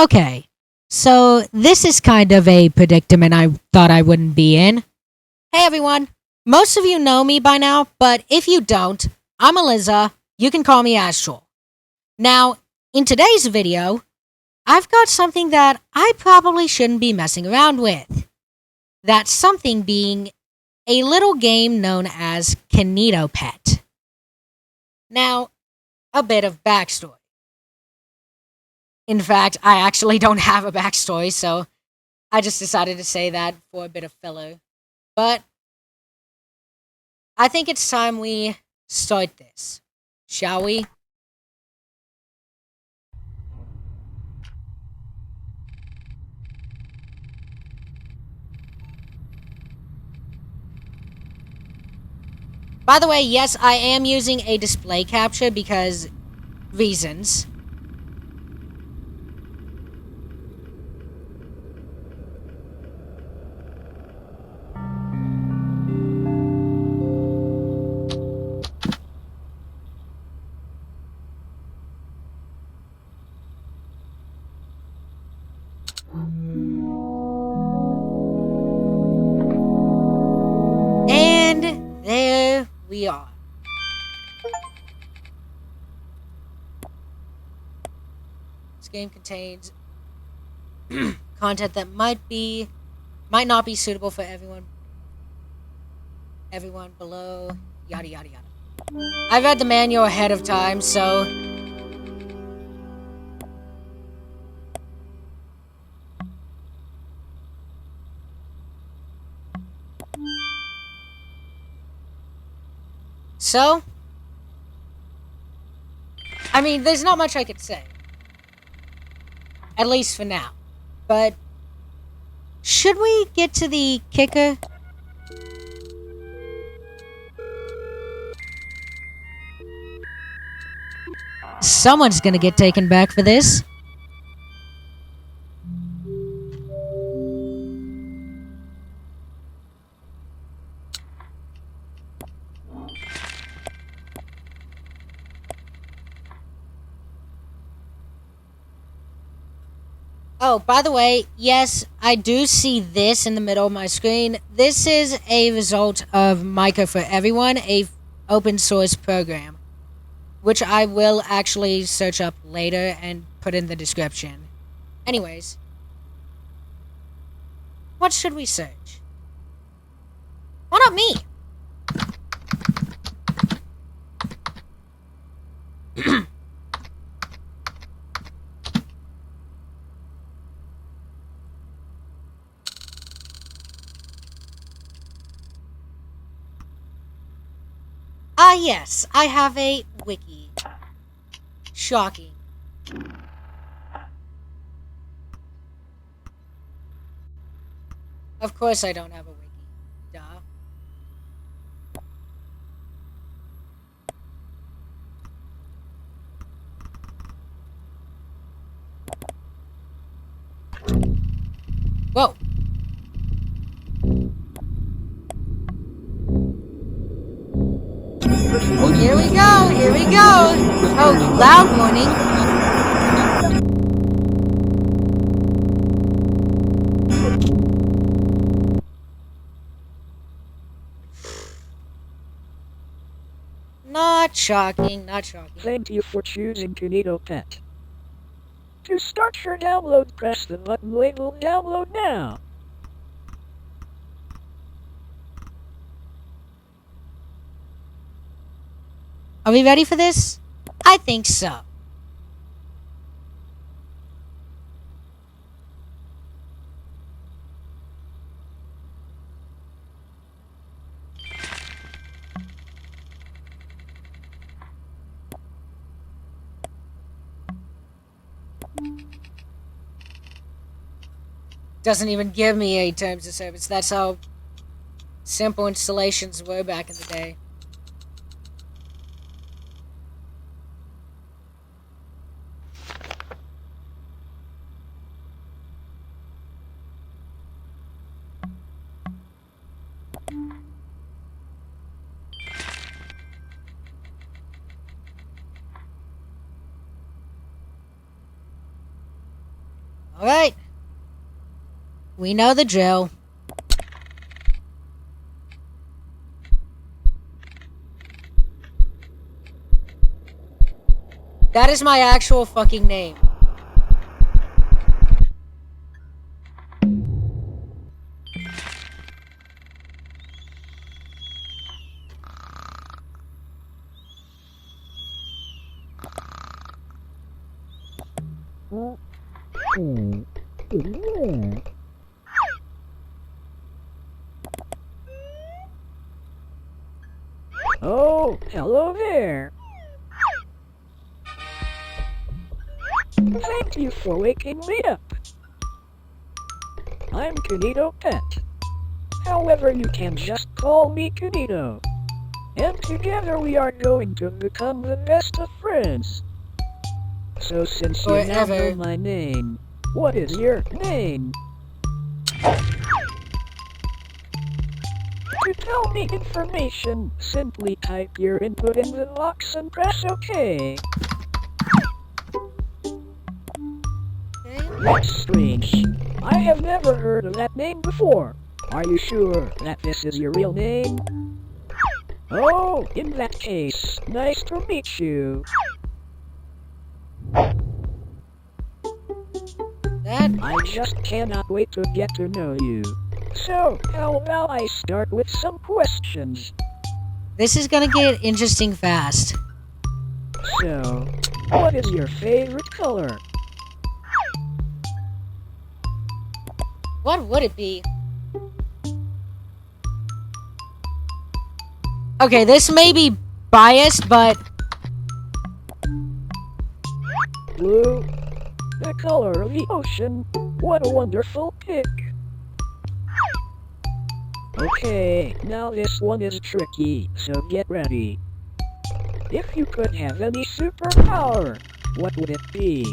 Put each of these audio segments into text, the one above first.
Okay, so this is kind of a predicament I thought I wouldn't be in. Hey everyone, most of you know me by now, but if you don't, I'm Eliza. You can call me Astral. Now, in today's video, I've got something that I probably shouldn't be messing around with. That something being a little game known as KinitoPET. Now, a bit of backstory. In fact, I actually don't have a backstory, so I just decided to say that for a bit of filler. But I think it's time we start this, shall we? By the way, yes, I am using a display capture because reasons. And there we are. This game contains content that might not be suitable for everyone below, yada yada yada. I read the manual ahead of time, so I mean, there's not much I could say. At least for now. But should we get to the kicker? Someone's gonna get taken back for this. Oh, by the way, yes, I do see this in the middle of my screen. This is a result of Micro for Everyone, a open source program, which I will actually search up later and put in the description. Anyways, what should we search? Why not me? Ah, yes, I have a wiki. Shocking. Of course I don't have a wiki. Duh. Whoa. Oh, here we go, here we go. Oh, loud warning. Not shocking, not shocking. Thank you for choosing KinitoPET. To start your download, press the button labeled Download Now. Are we ready for this? I think so. Doesn't even give me a terms of service. That's how simple installations were back in the day. Alright. We know the drill. That is my actual fucking name. Oh, hello there. Thank you for waking me up. I'm KinitoPET. However, you can just call me Kinito. And together we are going to become the best of friends. So since you now know my name, what is your name? To tell me information, simply type your input in the box and press OK. That's strange. I have never heard of that name before. Are you sure that this is your real name? Oh, in that case, nice to meet you. I just cannot wait to get to know you. So, how about I start with some questions? This is gonna get interesting fast. So, what is your favorite color? What would it be? Okay, this may be biased, but... Blue. The color of the ocean. What a wonderful pick. Okay, now this one is tricky, so get ready. If you could have any superpower, what would it be?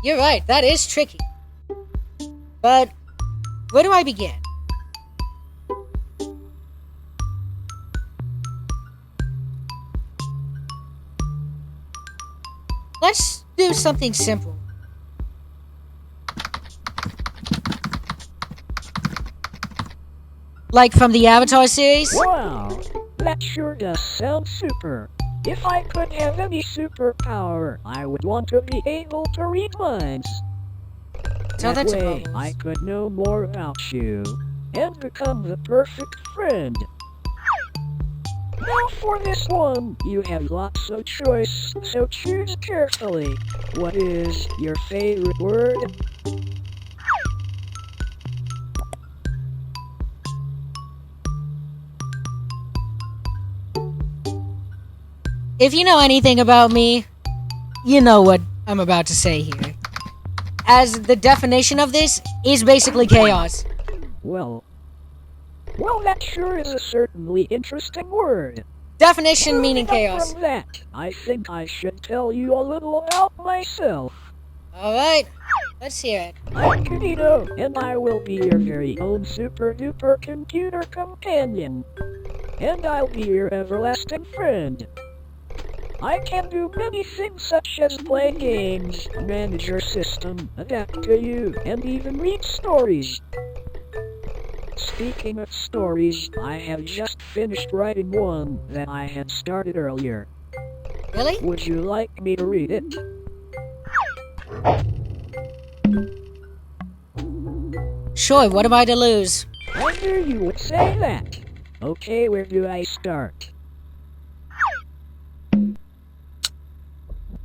You're right, that is tricky. But, where do I begin? Let's do something simple. Like from the Avatar series? Wow, that sure does sound super. If I could have any superpower, I would want to be able to read minds. That way, I could know more about you, and become the perfect friend. Now for this one, you have lots of choice, so choose carefully. What is your favorite word? If you know anything about me, you know what I'm about to say here. As the definition of this is basically chaos. Well, that sure is a certainly interesting word. Definition meaning chaos. From that, I think I should tell you a little about myself. Alright, let's hear it. I'm Kinito, and I will be your very own super-duper computer companion. And I'll be your everlasting friend. I can do many things such as play games, manage your system, adapt to you, and even read stories. Speaking of stories, I have just finished writing one that I had started earlier. Really? Would you like me to read it? Sure, what am I to lose? I knew you would say that. Okay, where do I start?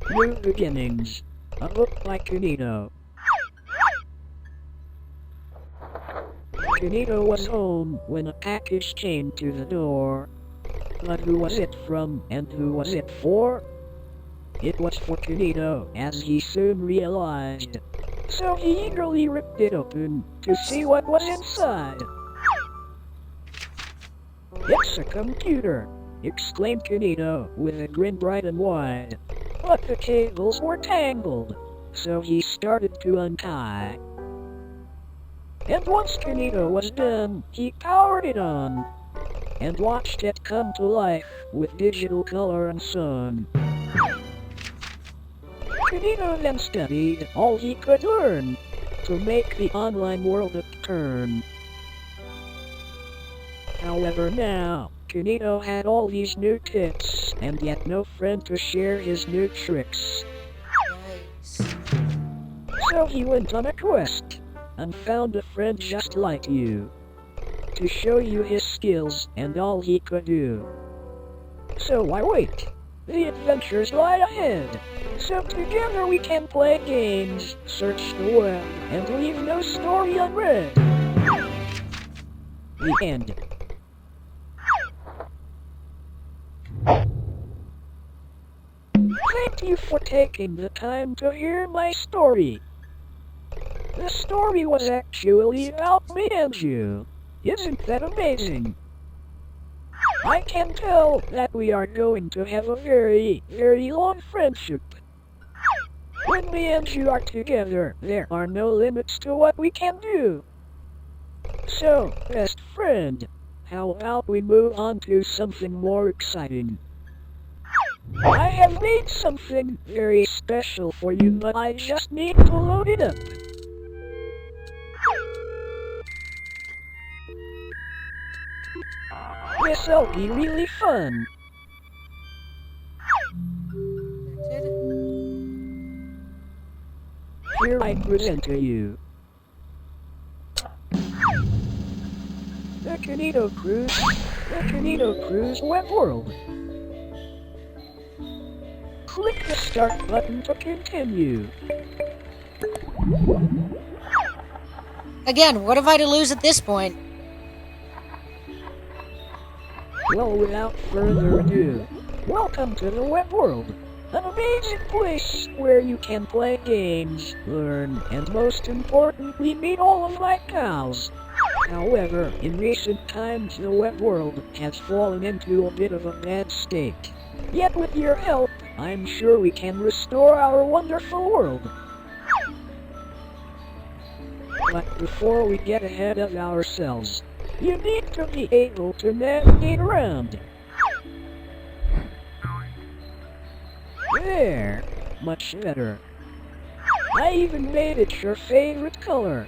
New Beginnings. A book by Kinito. Kinito was home when a package came to the door. But who was it from, and who was it for? It was for Kinito, as he soon realized. So he eagerly ripped it open to see what was inside. It's a computer, exclaimed Kinito with a grin bright and wide. But the cables were tangled, so he started to untie. And once Kinito was done, he powered it on, and watched it come to life with digital color and sound. Kinito then studied all he could learn to make the online world a turn. However now, Kinito had all these new tips, and yet no friend to share his new tricks. Nice. So he went on a quest, and found a friend just like you, to show you his skills and all he could do. So why wait? The adventures lie ahead. So together we can play games, search the web, and leave no story unread. The end. Thank you for taking the time to hear my story. The story was actually about me and you. Isn't that amazing? I can tell that we are going to have a very, very long friendship. When me and you are together, there are no limits to what we can do. So, best friend, how about we move on to something more exciting? I have made something very special for you, but I just need to load it up. This'll be really fun. Here I present to you the Kinito Cruise web world. Click the start button to continue. Again, what have I to lose at this point? Well, without further ado, welcome to the web world. An amazing place where you can play games, learn, and most importantly, meet all of my pals. However, in recent times the web world has fallen into a bit of a bad state. Yet with your help, I'm sure we can restore our wonderful world. But before we get ahead of ourselves, you need to be able to navigate around. There, much better. I even made it your favorite color.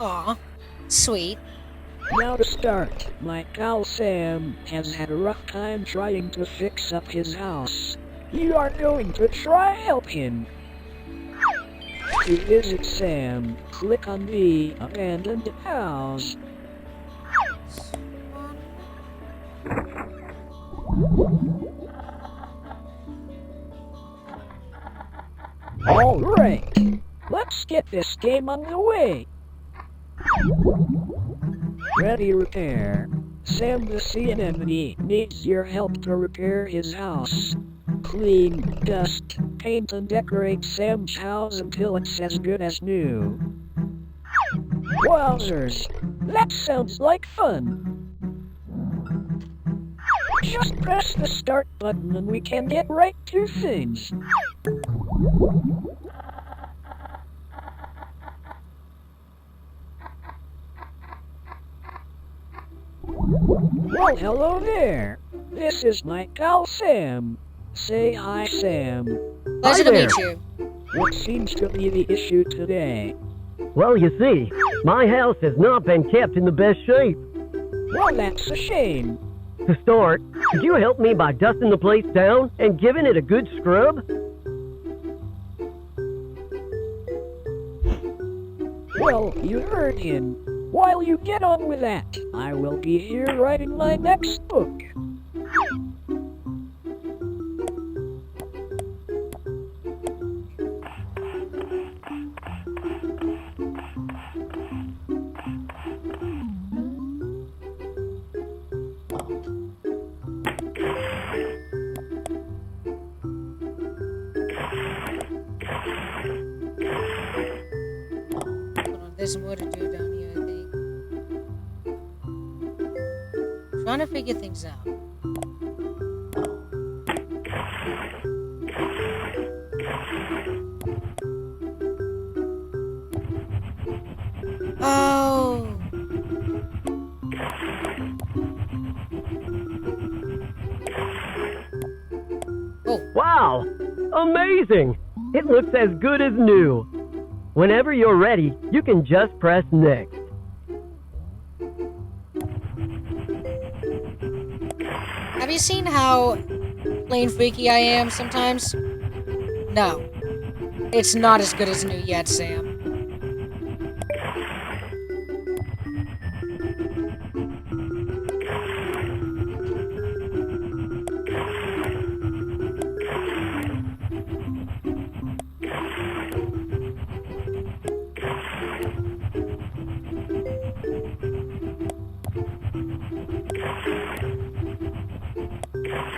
Aw, sweet. Now to start, my pal Sam has had a rough time trying to fix up his house. You are going to try help him. To visit Sam, click on the abandoned house. Alright, let's get this game on the way. Ready, repair. Sam the sea anemone needs your help to repair his house. Clean, dust, paint and decorate Sam's house until it's as good as new. Wowzers, that sounds like fun. Just press the start button and we can get right to things. Well, hello there. This is my pal Sam. Say hi, Sam. Pleasure to meet you. What seems to be the issue today? Well, you see, my house has not been kept in the best shape. Well, that's a shame. To start, could you help me by dusting the place down and giving it a good scrub? Well, you heard him. While you get on with that, I will be here writing my next book. There's more to do down here, I think. Trying to figure things out. Oh! Oh. Wow! Amazing! It looks as good as new. Whenever you're ready, you can just press next. Have you seen how plain freaky I am sometimes? No. It's not as good as new yet, Sam.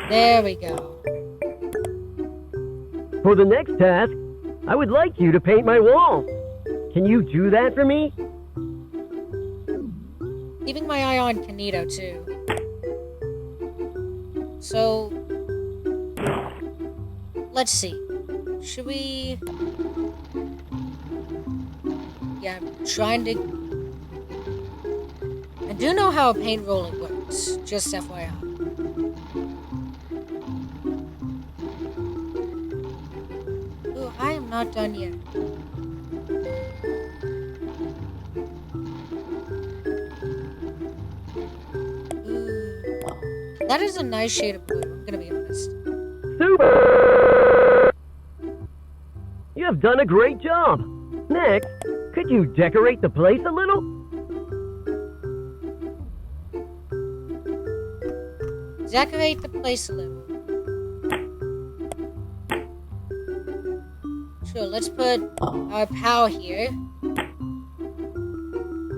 There we go. For the next task, I would like you to paint my wall. Can you do that for me? Keeping my eye on Kinito, too. So, let's see. Should we... Yeah, I'm trying to... I do know how a paint roller works, just FYI. Ooh, I am not done yet. That is a nice shade of blue, I'm gonna be honest. Super! You have done a great job. Next, could you decorate the place a little? Decorate the place a little. Sure, let's put our pal here.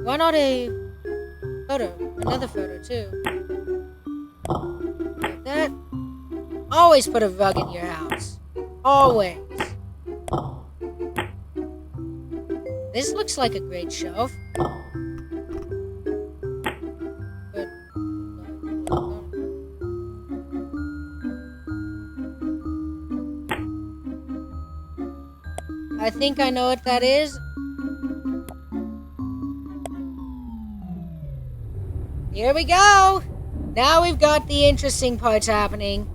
Why not a photo? Another photo, too. Like that. Always put a rug in your house. Always. This looks like a great shelf. I think I know what that is. Here we go! Now we've got the interesting parts happening.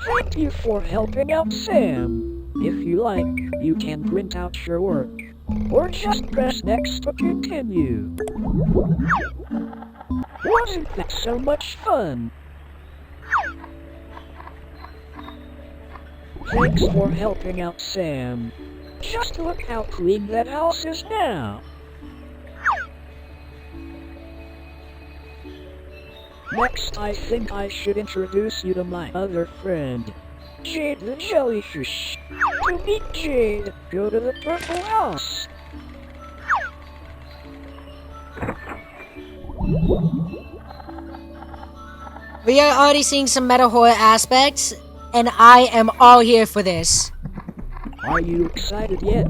Thank you for helping out Sam. If you like, you can print out your work. Or just press next to continue. Wasn't that so much fun? Thanks for helping out Sam. Just look how clean that house is now. Next, I think I should introduce you to my other friend, Jade the Jellyfish. To meet Jade, go to the purple house. We are already seeing some meta horror aspects, and I am all here for this. Are you excited yet?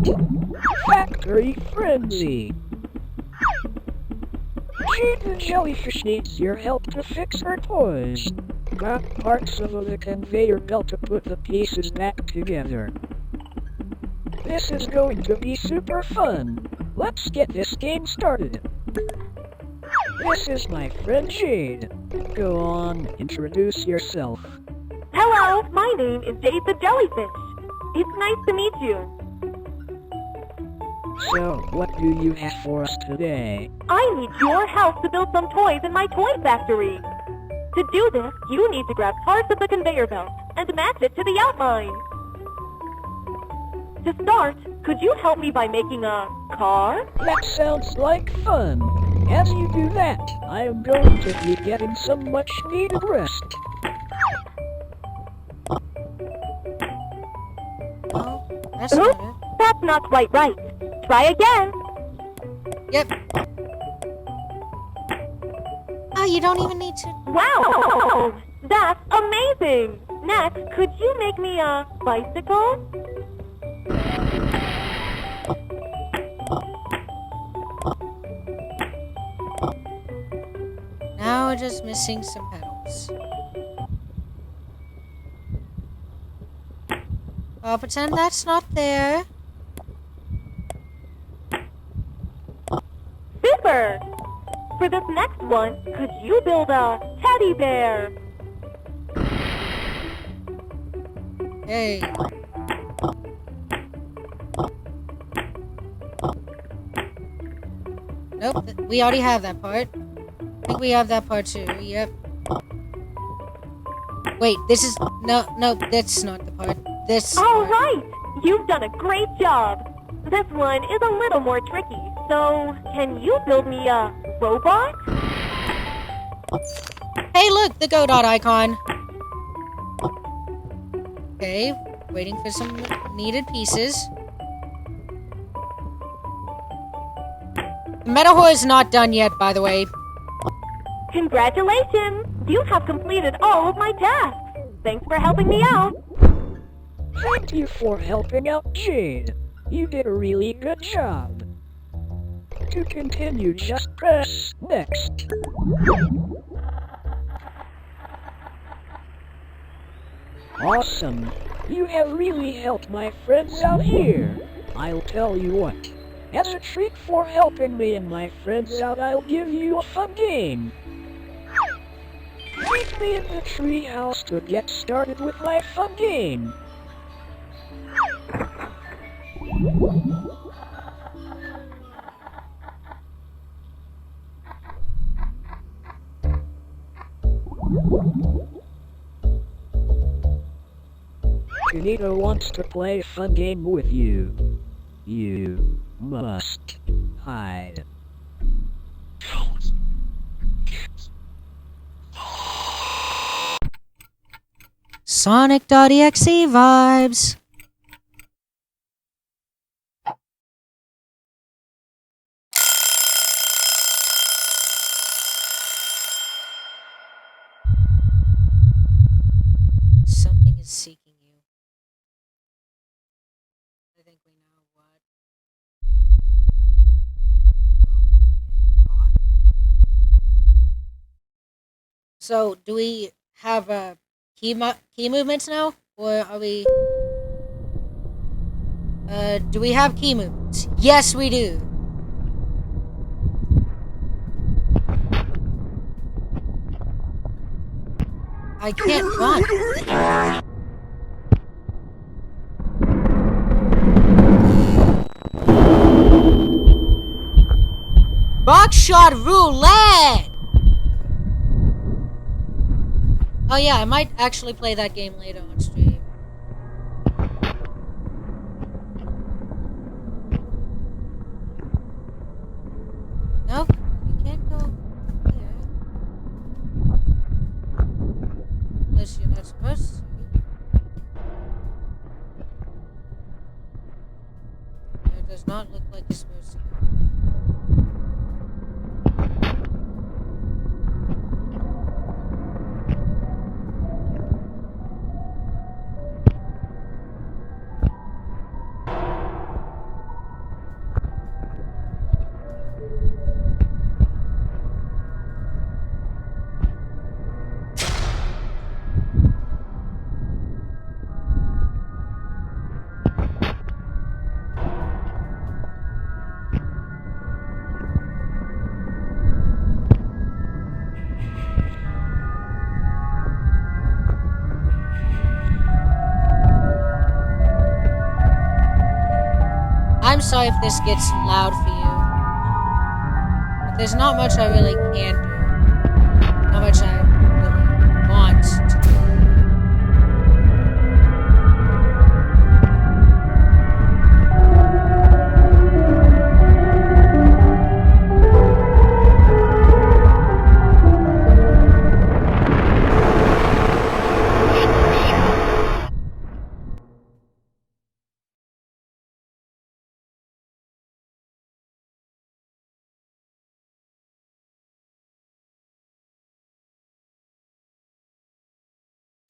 Factory Frenzy! Jade the Jellyfish needs your help to fix her toys. Grab parts of the conveyor belt to put the pieces back together. This is going to be super fun. Let's get this game started. This is my friend Jade. Go on, introduce yourself. Hello, my name is Jade the Jellyfish. It's nice to meet you. So, what do you have for us today? I need your help to build some toys in my toy factory. To do this, you need to grab parts of the conveyor belt and match it to the outline. To start, could you help me by making a car? That sounds like fun. As you do that, I am going to be getting some much needed rest. Oh, that's not it. That's not quite right. Try again. Yep. Oh, you don't even need to... Wow! That's amazing! Next, could you make me a bicycle? Now we're just missing some pedals. I'll pretend that's not there. Super! For this next one, could you build a teddy bear? Hey. Nope, we already have that part. I think we have that part too, yep. Wait, this is... No, that's not the part. This All part. right! You've done a great job! This one is a little more tricky, so can you build me a robot? Hey, look, the Godot icon. Okay, waiting for some needed pieces. The Metahor is not done yet, by the way. Congratulations! You have completed all of my tasks! Thanks for helping me out! Thank you for helping out, Jade. You did a really good job. To continue, just press next. Awesome. You have really helped my friends out here. I'll tell you what. As a treat for helping me and my friends out, I'll give you a fun game. Meet me in the treehouse to get started with my fun game. Kinito wants to play a fun game with you. You must hide. Sonic.exe vibes. Something is seeking you. I think we know what. Don't get caught. So, do we have key movements now, or are we? Do we have key movements? Yes, we do. I can't run. Buckshot roulette. Oh yeah, I might actually play that game later on stream. Nope, you can't go here. Unless you're not supposed to. It does not look like you're supposed to go. I'm sorry if this gets loud for you. But there's not much I really can do. Not much I really want to do.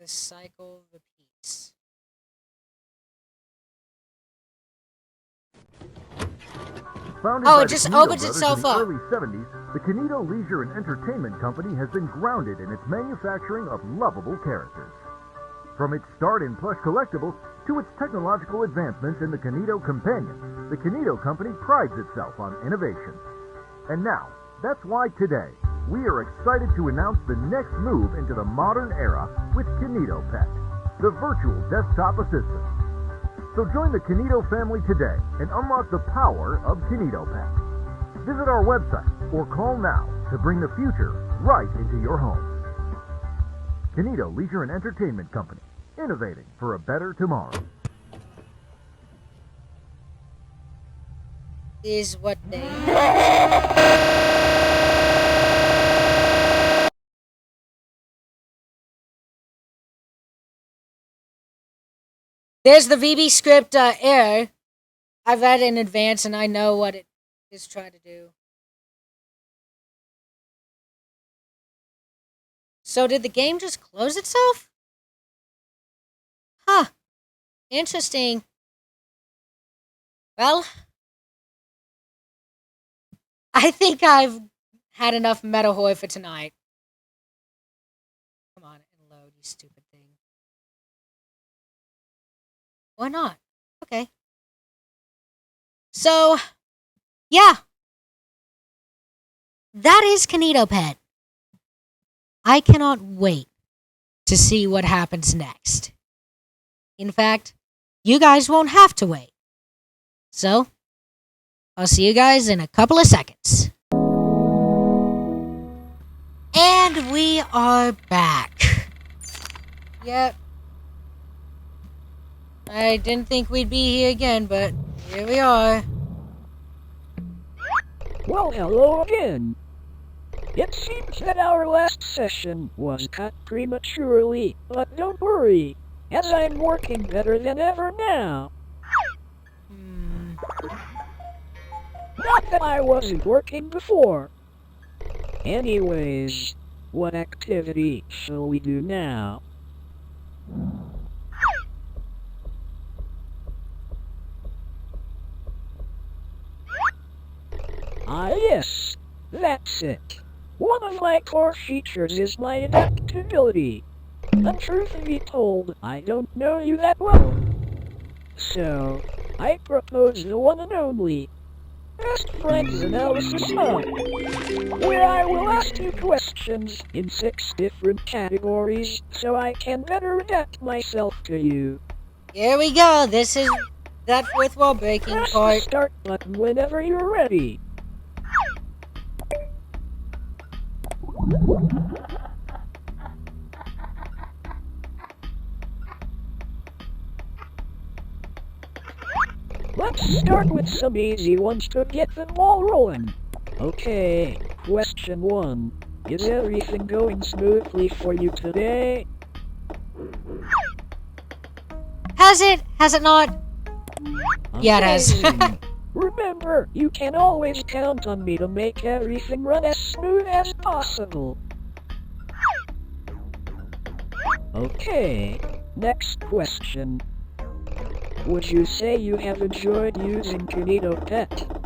The cycle repeats. Founded Oh, by it the just Kinito opens brothers itself in the up. early 70s, the Kinito Leisure and Entertainment Company has been grounded in its manufacturing of lovable characters. From its start in plush collectibles to its technological advancements in the Kinito Companion, the Kinito Company prides itself on innovation. And now, that's why today, we are excited to announce the next move into the modern era with KinitoPET, the virtual desktop assistant. So join the Kinito family today and unlock the power of KinitoPET. Visit our website or call now to bring the future right into your home. Kinito Leisure and Entertainment Company, innovating for a better tomorrow. Is what they... There's the VB script error. I've read it in advance and I know what it is trying to do. So did the game just close itself? Huh. Interesting. Well, I think I've had enough Metahoy for tonight. Come on and load, you stupid thing. Why not? Okay. So, yeah. That is KinitoPET. I cannot wait to see what happens next. In fact, you guys won't have to wait. So, I'll see you guys in a couple of seconds. And we are back. Yep. I didn't think we'd be here again, but here we are. Well, hello again. It seems that our last session was cut prematurely, but don't worry, as I'm working better than ever now. Not that I wasn't working before. Anyways, what activity shall we do now? Ah yes, that's it. One of my core features is my adaptability. And truth be told, I don't know you that well. So, I propose the one and only Best Friends Analysis Hub, where I will ask you questions in 6 different categories so I can better adapt myself to you. Here we go. This is that fourth wall breaking Press part. the start button whenever you're ready. Let's start with some easy ones to get them all rolling. Okay, question 1. Is everything going smoothly for you today? Has it? Has it not? Yeah, it has. Amazing. Remember, you can always count on me to make everything run as smooth as possible. Okay, next question. Would you say you have enjoyed using KinitoPET?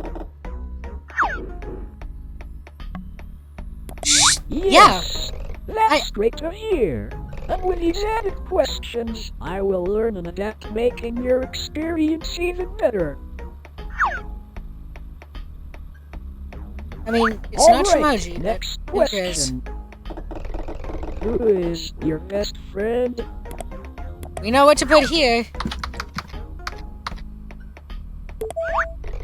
Yes! That's great to hear. And with these added questions, I will learn and adapt, making your experience even better. I mean, it's not Alright, Shimoji, next but who cares? question. Who is your best friend? We know what to put here.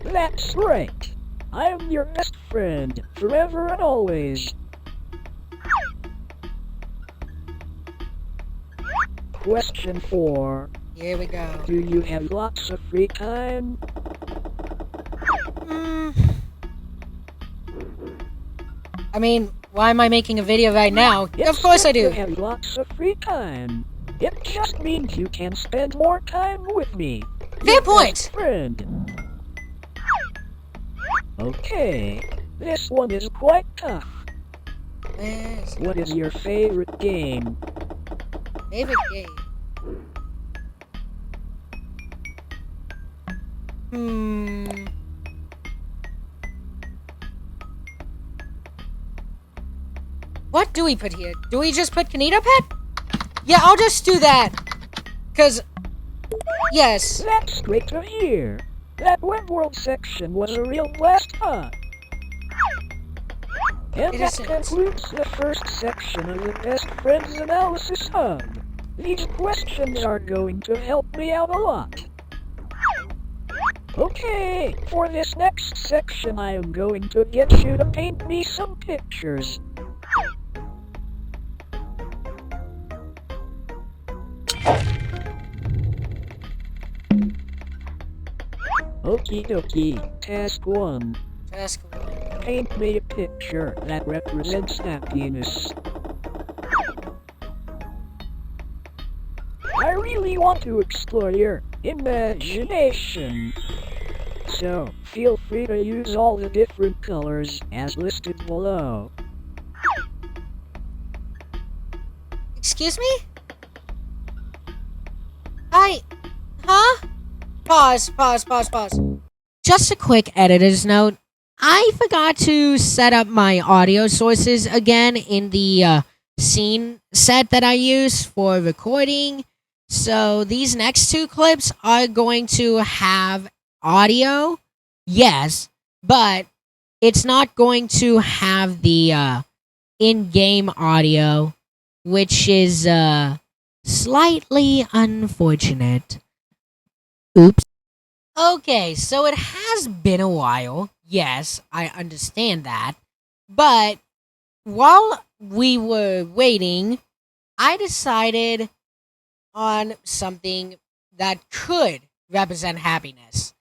That's right. I am your best friend, forever and always. Question 4. Here we go. Do you have lots of free time? I mean, why am I making a video right now? It Of course I says you do. have lots of free time. It just means you can spend more time with me. Fair your point. best friend. Okay, this one is quite tough. What is your favorite game? Favorite game? What do we put here? Do we just put KinitoPET? Yeah, I'll just do that. Cause, yes. That's great to hear. That web world section was a real blast, huh? And that concludes the first section of the Best Friends Analysis Hub. These questions are going to help me out a lot. Okay, for this next section I am going to get you to paint me some pictures. Okie dokie, task 1. Task 1. Paint me a picture that represents happiness. I really want to explore your imagination. So, feel free to use all the different colors as listed below. Excuse me? Huh? Pause. Just a quick editor's note. I forgot to set up my audio sources again in the scene set that I use for recording. So these next two clips are going to have audio, yes, but it's not going to have the in-game audio, which is slightly unfortunate. Oops. Okay, so it has been a while. Yes, I understand that. But while we were waiting, I decided on something that could represent happiness.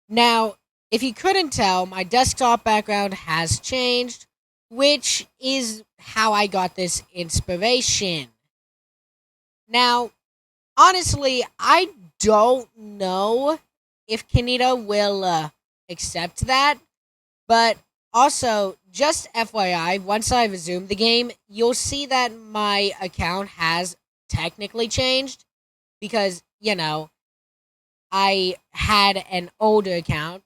Now, if you couldn't tell, my desktop background has changed, which is how I got this inspiration. Now, honestly, I don't know if Kinito will accept that, but also, just FYI, once I resume the game, you'll see that my account has technically changed because, you know, I had an older account.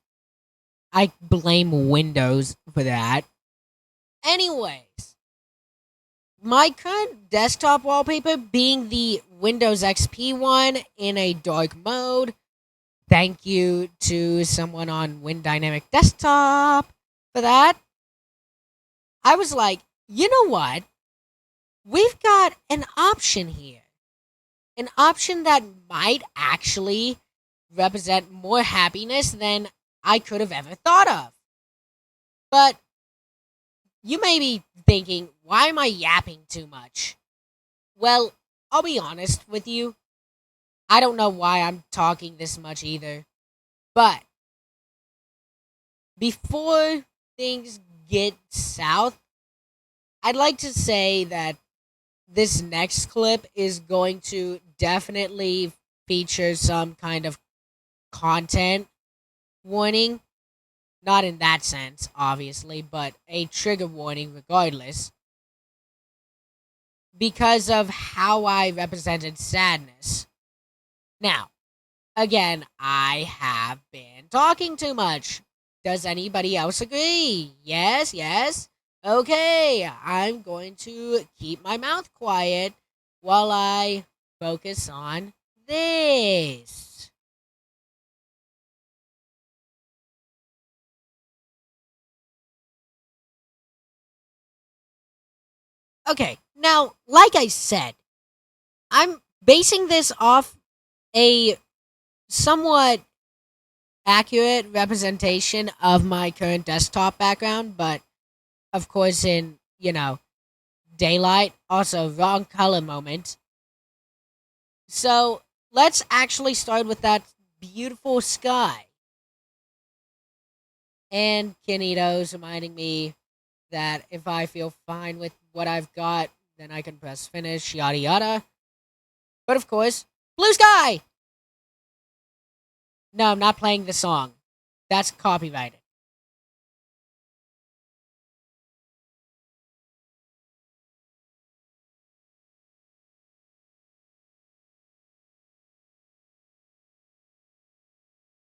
I blame Windows for that. Anyways, my current desktop wallpaper being the Windows XP one in a dark mode. Thank you to someone on WinDynamic Desktop for that. I was like, you know what? We've got an option here. An option that might actually represent more happiness than I could have ever thought of. But you may be thinking, why am I yapping too much? Well, I'll be honest with you. I don't know why I'm talking this much either. But before things get south, I'd like to say that this next clip is going to definitely feature some kind of content warning. Not in that sense, obviously, but a trigger warning regardless. Because of how I represented sadness. Now, again, I have been talking too much. Does anybody else agree? Yes? Okay, I'm going to keep my mouth quiet while I focus on this. Okay, now, like I said, I'm basing this off a somewhat accurate representation of my current desktop background, but of course in, daylight, also wrong color moment. So let's actually start with that beautiful sky. And Kinito's reminding me that if I feel fine with what I've got, then I can press finish, yada yada. But of course, blue sky! No, I'm not playing the song. That's copyrighted.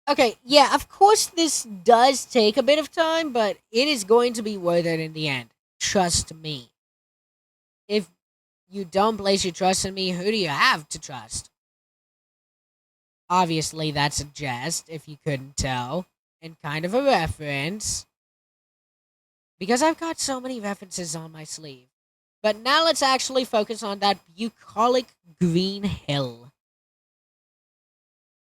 Okay, yeah, of course this does take a bit of time, but it is going to be worth it in the end. Trust me. If you don't place your trust in me, who do you have to trust? Obviously, that's a jest, if you couldn't tell, and kind of a reference. Because I've got so many references on my sleeve. But now let's actually focus on that bucolic green hill.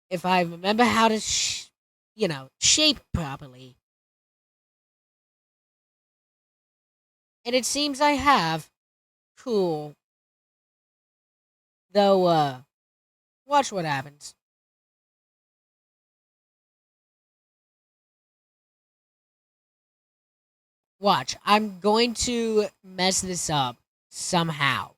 If I remember how to, shape properly. And it seems I have. Cool. Though, watch what happens. Watch, I'm going to mess this up somehow.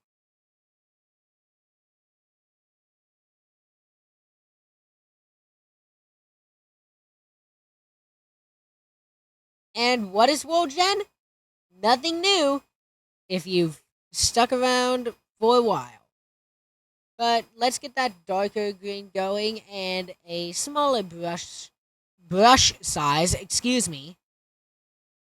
And what is World Gen? Nothing new if you've stuck around for a while. But let's get that darker green going and a smaller brush size, excuse me.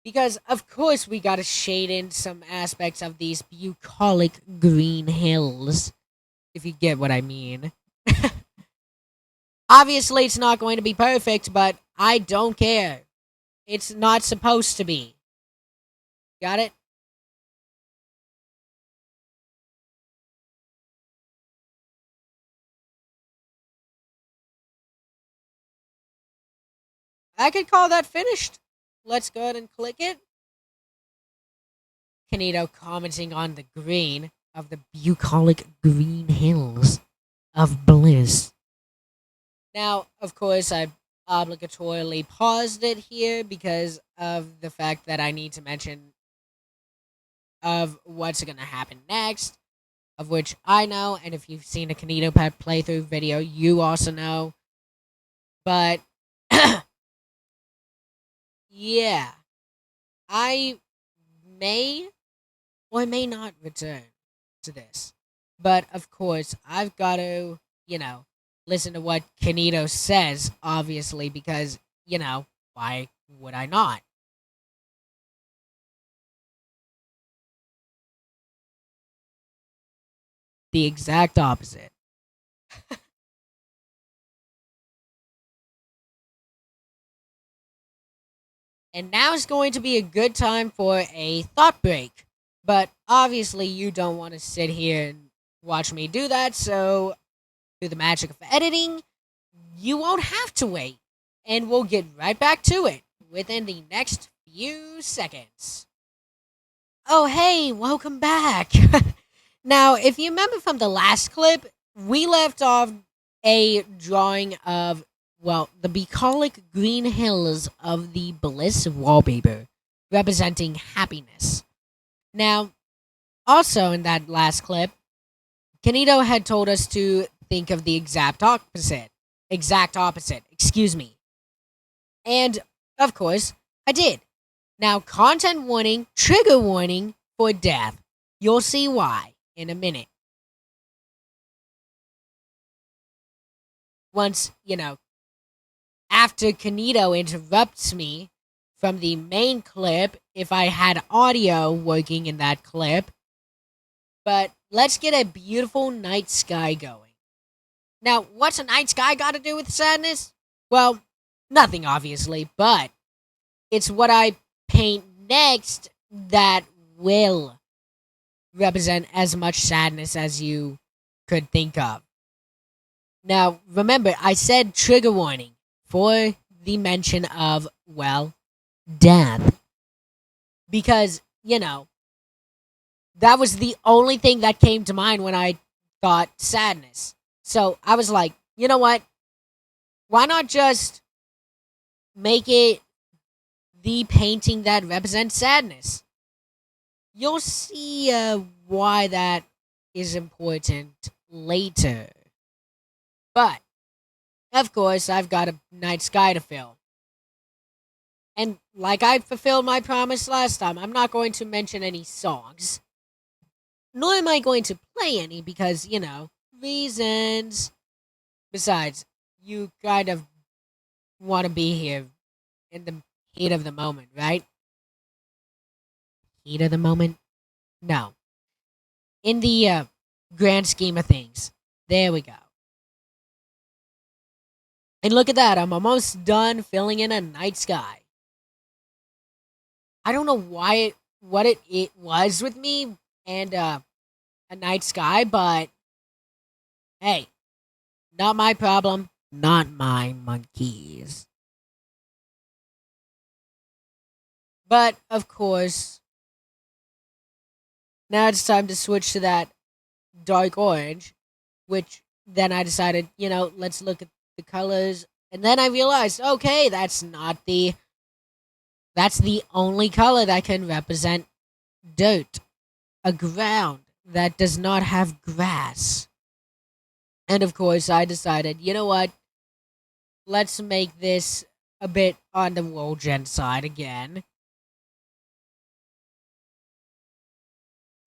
Because of course we gotta shade in some aspects of these bucolic green hills, if you get what I mean. Obviously it's not going to be perfect, but I don't care. It's not supposed to be. Got it? I could call that finished. Let's go ahead and click it. Kinito commenting on the green of the bucolic green hills of Bliss. Now, of course, I obligatorily paused it here because of the fact that I need to mention of what's going to happen next, of which I know, and if you've seen a KinitoPET playthrough video, you also know. But, yeah, I may or may not return to this. But, of course, I've got to, listen to what Kinito says, obviously, because, why would I not? The exact opposite. And now is going to be a good time for a thought break. But obviously, you don't want to sit here and watch me do that, so through the magic of editing, you won't have to wait. And we'll get right back to it within the next few seconds. Oh, hey, welcome back. Now, if you remember from the last clip, we left off a drawing of, the bucolic green hills of the Bliss wallpaper, representing happiness. Now, also in that last clip, Kinito had told us to think of the exact opposite, excuse me. And, of course, I did. Now, content warning, trigger warning for death. You'll see why in a minute. Once, after Kinito interrupts me from the main clip, if I had audio working in that clip. But let's get a beautiful night sky going. Now, what's a night sky got to do with sadness? Well, nothing, obviously, but it's what I paint next that will represent as much sadness as you could think of. Now, remember, I said trigger warning for the mention of, death. Because, that was the only thing that came to mind when I thought sadness. So I was like, you know what? Why not just make it the painting that represents sadness? You'll see why that is important later. But, of course, I've got a night sky to fill. And like I fulfilled my promise last time, I'm not going to mention any songs. Nor am I going to play any because, reasons. Besides, you kind of want to be here in the heat of the moment, right? Heat of the moment? No. In the grand scheme of things. There we go. And look at that, I'm almost done filling in a night sky. I don't know what it was with me and a night sky, but hey, not my problem, not my monkeys. But, of course, now it's time to switch to that dark orange, which then I decided, let's look at the colors. And then I realized, okay, that's the only color that can represent dirt, a ground that does not have grass. And of course, I decided, you know what? Let's make this a bit on the roll gen side again.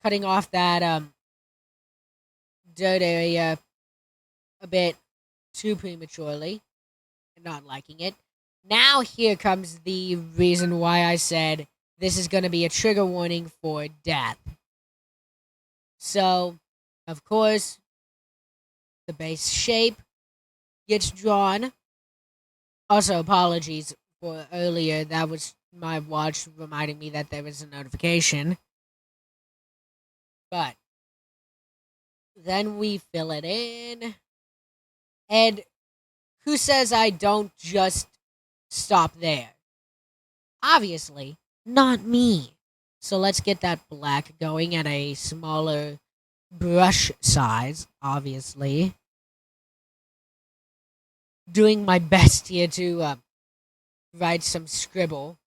Cutting off that dirt area a bit too prematurely. Not liking it. Now here comes the reason why I said this is going to be a trigger warning for death. So, of course, the base shape gets drawn. Also, apologies for earlier. That was my watch reminding me that there was a notification. But then we fill it in. And who says I don't just stop there? Obviously, not me. So let's get that black going at a smaller brush size, obviously. Doing my best here to write some scribble.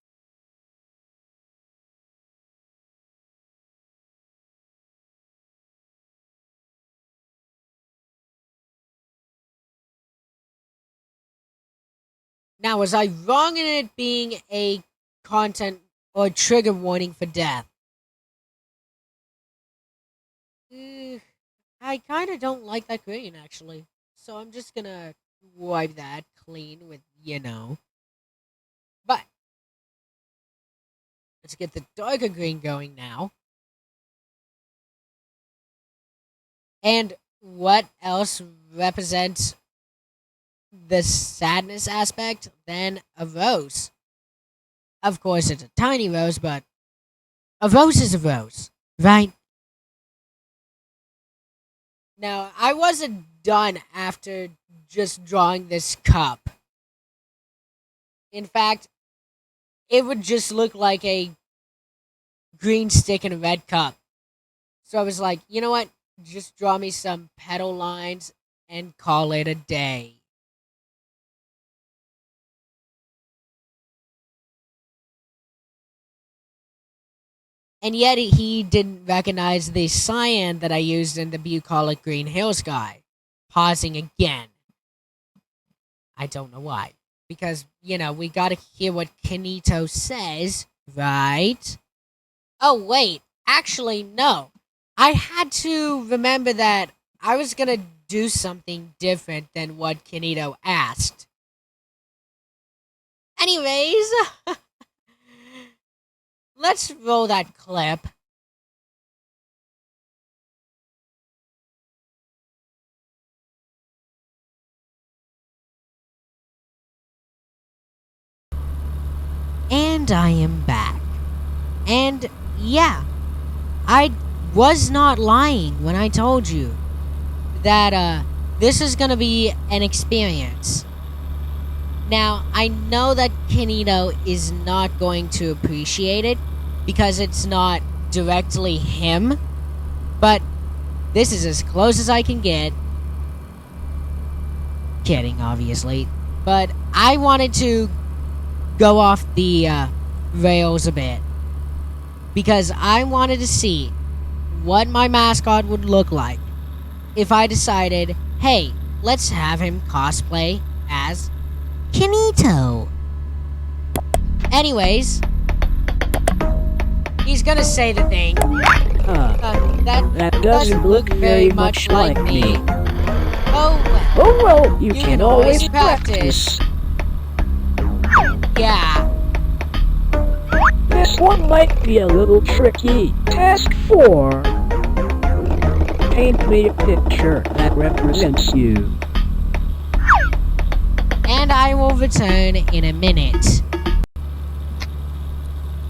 Now, was I wrong in it being a content or trigger warning for death? I kind of don't like that green, actually. So I'm just gonna wipe that clean with, But, let's get the darker green going now. And what else represents the sadness aspect than a rose? Of course, it's a tiny rose, but a rose is a rose, right? Now, I wasn't done after just drawing this cup. In fact, it would just look like a green stick in a red cup. So I was like, you know what? Just draw me some petal lines and call it a day. And yet he didn't recognize the cyan that I used in the bucolic green hill sky. Pausing again. I don't know why. Because, we gotta hear what Kinito says, right? Oh, wait. Actually, no. I had to remember that I was gonna do something different than what Kinito asked. Anyways... Let's roll that clip. And I am back. And yeah, I was not lying when I told you that this is going to be an experience. Now, I know that Kinito is not going to appreciate it because it's not directly him, but this is as close as I can get. Kidding, obviously. But I wanted to go off the rails a bit because I wanted to see what my mascot would look like if I decided, hey, let's have him cosplay as Kinito. Anyways, he's gonna say the thing. That doesn't look very much like me. Oh well. You can always practice. Yeah. This one might be a little tricky. Task 4. Paint me a picture that represents you. And I will return in a minute.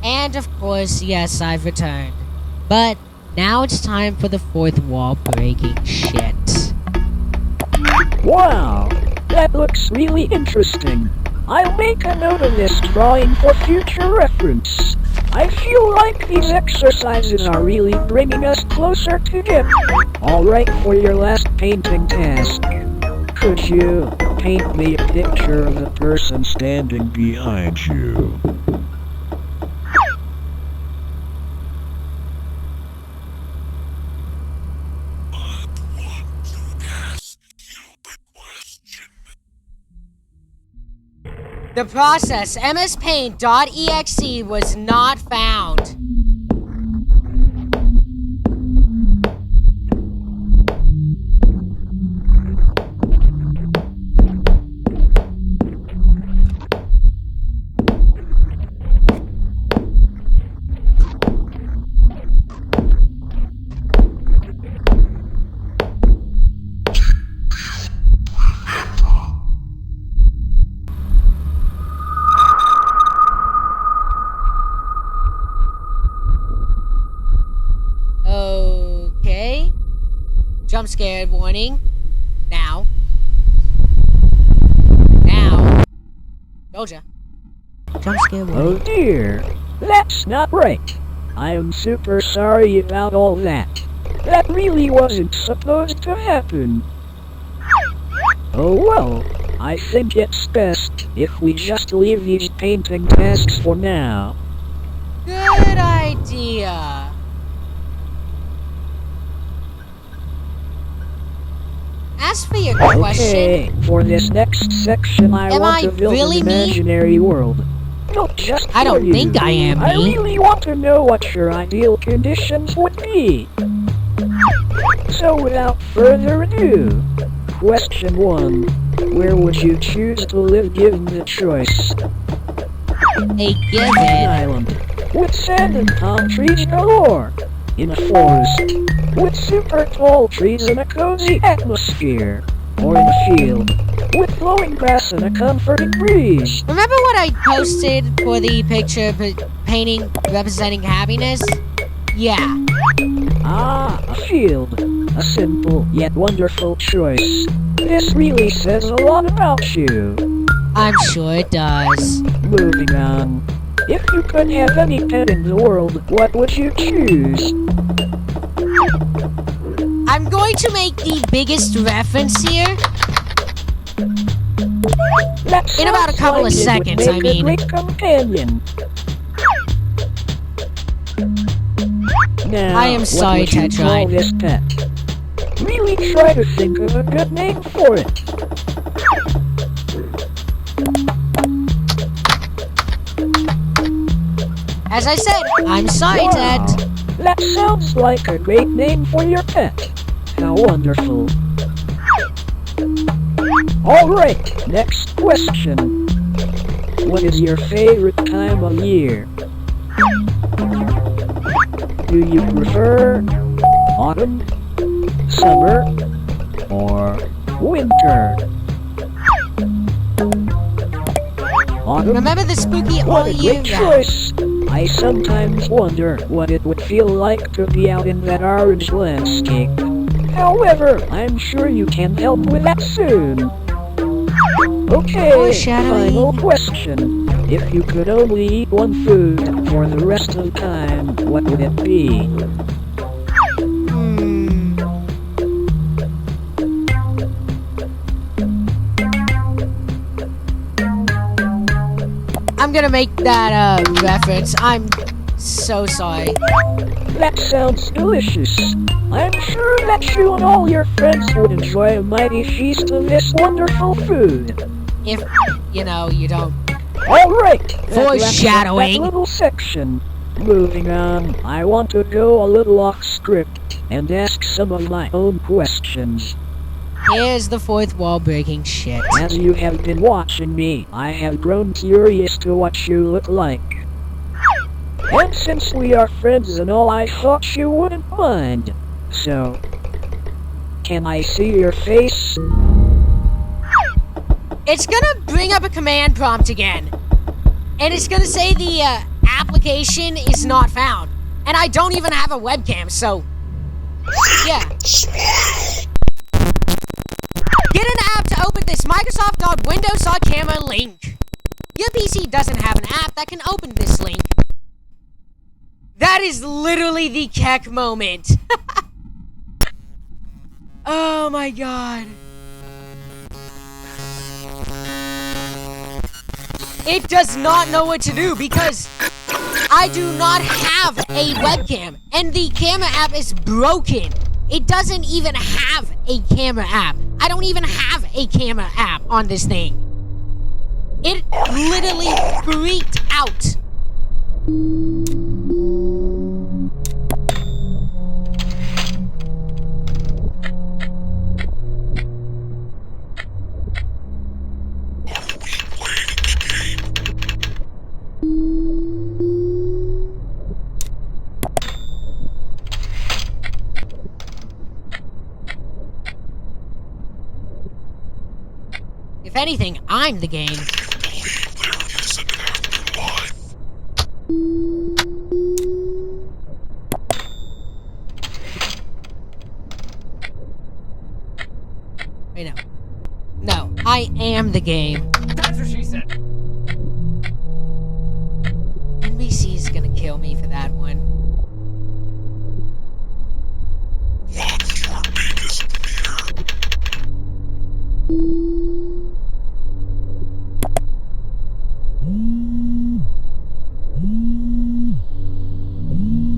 And of course, yes, I've returned. But now it's time for the fourth wall breaking shit. Wow, that looks really interesting. I'll make a note of this drawing for future reference. I feel like these exercises are really bringing us closer to it. Alright, for your last painting task. Could you paint me a picture of the person standing behind you? The process mspaint.exe was not found. Okay. Jump scare warning. Now. Told ya. Jump scare warning. Oh dear, that's not right. I am super sorry about all that. That really wasn't supposed to happen. Oh well, I think it's best if we just leave these painting tasks for now. Good idea. As for your question, Okay, for this next section I Am want I to build really an me? imaginary world. Not just I don't for you. think I am I me. really want to know what your ideal conditions would be. So without further ado, question 1. Where would you choose to live given the choice? a An given. island, with sand and palm trees galore. In a forest, with super tall trees and a cozy atmosphere. Or in a field, with flowing grass and a comforting breeze. Remember what I posted for the picture painting representing happiness? Yeah. Ah, a field. A simple yet wonderful choice. This really says a lot about you. I'm sure it does. Moving on. If you could have any pet in the world, what would you choose? I'm going to make the biggest reference here. That In about a sounds couple like of it seconds, would I make mean. a great companion. Now, I am what sorry, would you Tetrine. call this pet? Really try to think of a good name for it. As I said, I'm sorry, Wow, Ted. that sounds like a great name for your pet. How wonderful. Alright, next question. What is your favorite time of year? Do you prefer autumn, summer, or winter? Autumn? Remember the spooky What all a year great round. choice! I sometimes wonder what it would feel like to be out in that orange landscape. However, I'm sure you can help with that soon. Okay, Foreshadowing. final question. If you could only eat one food for the rest of time, what would it be? I'm gonna make that reference. I'm so sorry. That sounds delicious. I'm sure that you and all your friends would enjoy a mighty feast of this wonderful food. If, you know, you don't. Alright, that Foreshadowing. that little section. Moving on, I want to go a little off script and ask some of my own questions. Here's the fourth wall breaking shit. As you have been watching me, I have grown curious to what you look like. And since we are friends and all, I thought you wouldn't mind. So, can I see your face? It's gonna bring up a command prompt again. And it's gonna say the application is not found. And I don't even have a webcam, so... yeah. Get an app to open this microsoft.windows.camera link. Your PC doesn't have an app that can open this link. That is literally the Keck moment. Oh my god. It does not know what to do because I do not have a webcam and the camera app is broken. It doesn't even have a camera app. I don't even have a camera app on this thing. It literally freaked out. If anything, I'm the game. Wait, no. No, I am the game. That's what she said. NBC is gonna kill me for that one.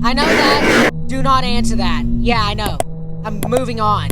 I know that. Do not answer that. Yeah, I know. I'm moving on.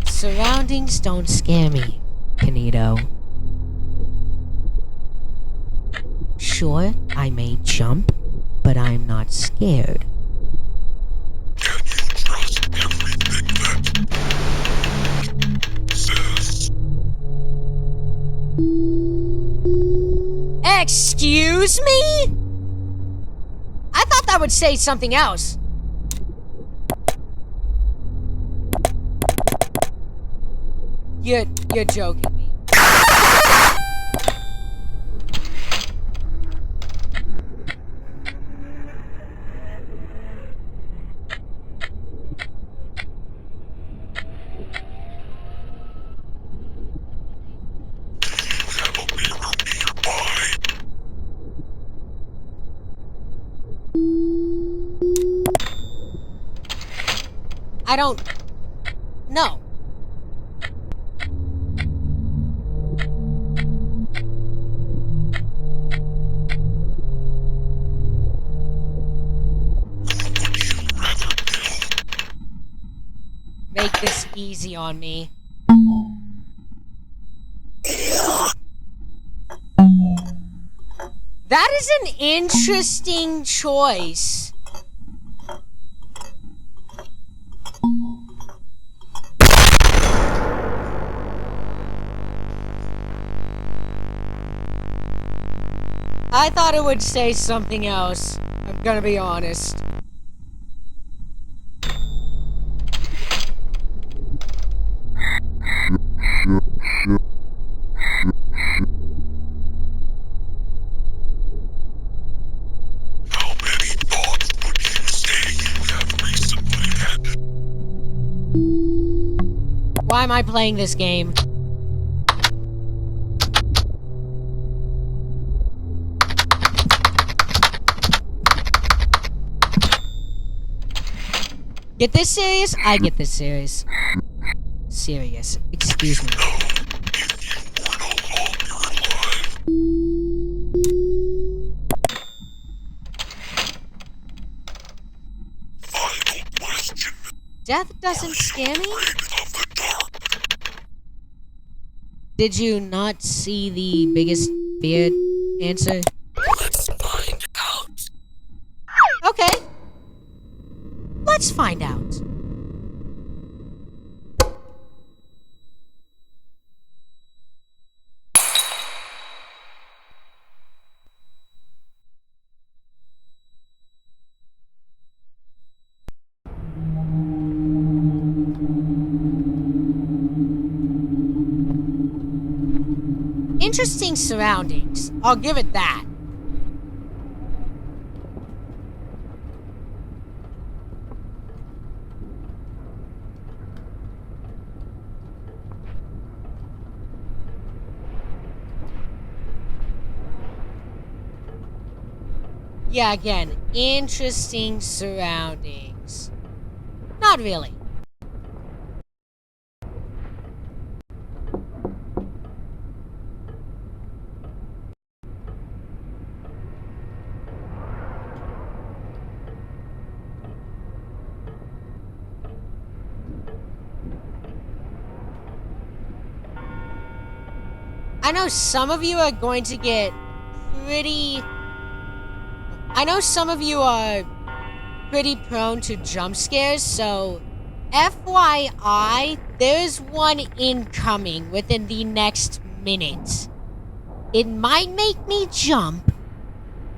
Surroundings don't scare me, Kinito. Sure, I may jump, but I'm not scared. Can you trust everything that says? Excuse me? I thought that would say something else. You're joking me. Have a mirror nearby. I don't... No. Make this easy on me. That is an interesting choice. I thought it would say something else. I'm gonna be honest. How many thoughts would you say you have recently had? Why am I playing this game? Get this serious? I get this serious. Serious. Excuse me. If you were no longer Death doesn't scare me? Of the dark. Did you not see the biggest fear answer? Let's find out. Okay. Let's find out. Interesting surroundings. I'll give it that. Yeah, again, interesting surroundings. Not really. I know some of you are going to get pretty... I know some of you are pretty prone to jump scares, so FYI, there's one incoming within the next minute. It might make me jump,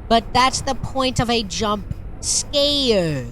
but that's the point of a jump scare.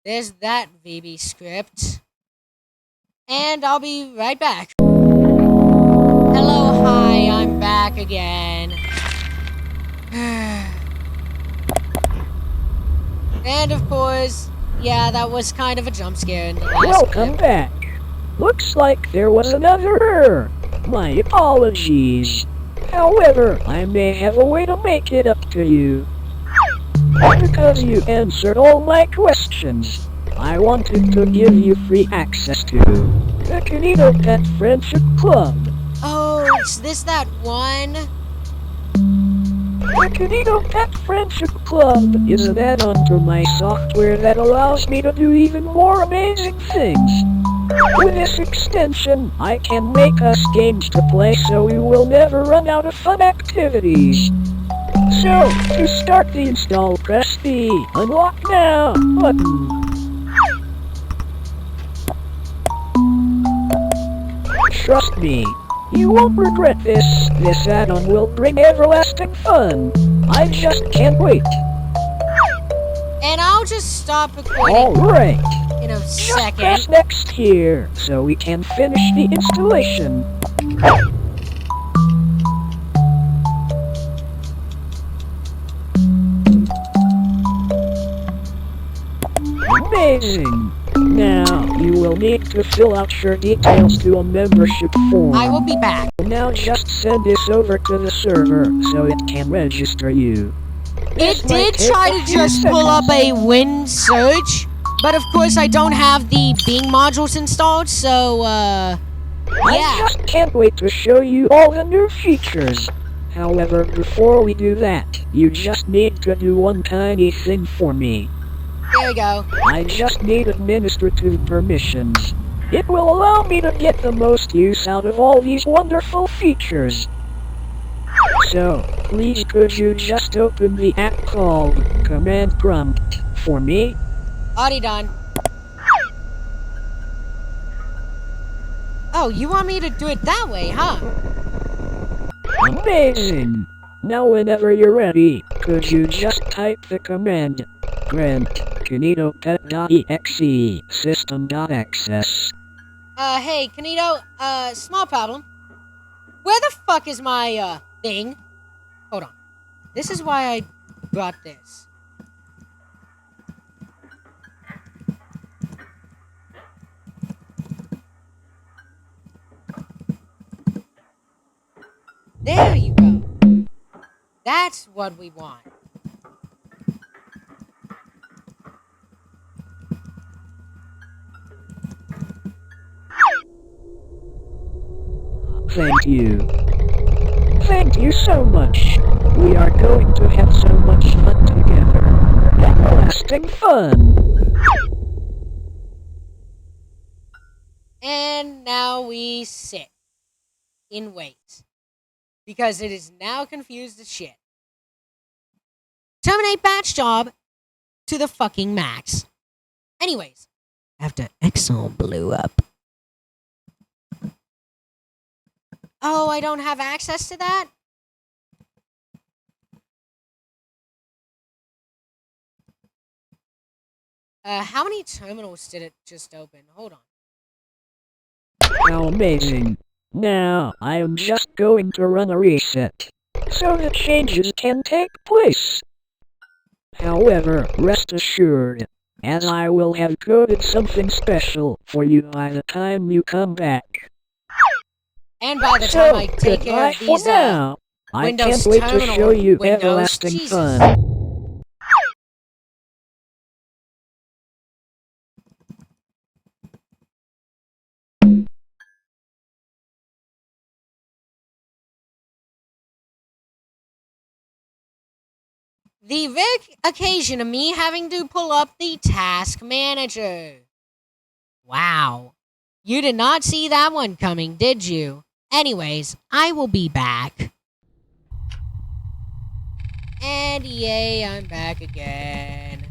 There's that VB script. And I'll be right back. Hello, hi, I'm back again. And of course, yeah, that was kind of a jump scare in the last Welcome clip. back. Looks like there was another error. My apologies. However, I may have a way to make it up to you. Because you answered all my questions, I wanted to give you free access to the KinitoPET Friendship Club. Oh, is this that one? The KinitoPET Friendship Club is an add-on to my software that allows me to do even more amazing things. With this extension, I can make us games to play so we will never run out of fun activities. So, to start the install, press the Unlock Now button. Trust me, you won't regret this. This add-on will bring everlasting fun. I just can't wait. And I'll just stop recording Alright, in a just second. press next here so we can finish the installation. Amazing! Now, you will need to fill out your details to a membership form. I will be back. Now just send this over to the server so it can register you. It did try to just pull up a Win search, but of course I don't have the Bing modules installed, so, I yeah. just can't wait to show you all the new features. However, before we do that, you just need to do one tiny thing for me. There we go. I just need administrative permissions. It will allow me to get the most use out of all these wonderful features. So, please could you just open the app called Command Prompt for me? Already done. Oh, you want me to do it that way, huh? Amazing! Now whenever you're ready, could you just type the command grant KinitoPET.exe system.access. Hey, Kinito, small problem. Where the fuck is my, thing? Hold on. This is why I brought this. There you go. That's what we want. Thank you. Thank you so much. We are going to have so much fun together. Everlasting fun. And now we sit in wait. Because it is now confused as shit. Terminate batch job to the fucking max. Anyways, after Exo blew up. Oh, I don't have access to that? How many terminals did it just open? Hold on. How amazing. Now, I am just going to run a reset, so the changes can take place. However, rest assured, as I will have coded something special for you by the time you come back. And by the time I take care of these now. I Windows can't wait to terminal show you windows, everlasting Jesus. fun. the rare occasion of me having to pull up the task manager. Wow. You did not see that one coming, did you? Anyways, I will be back. And yay, I'm back again.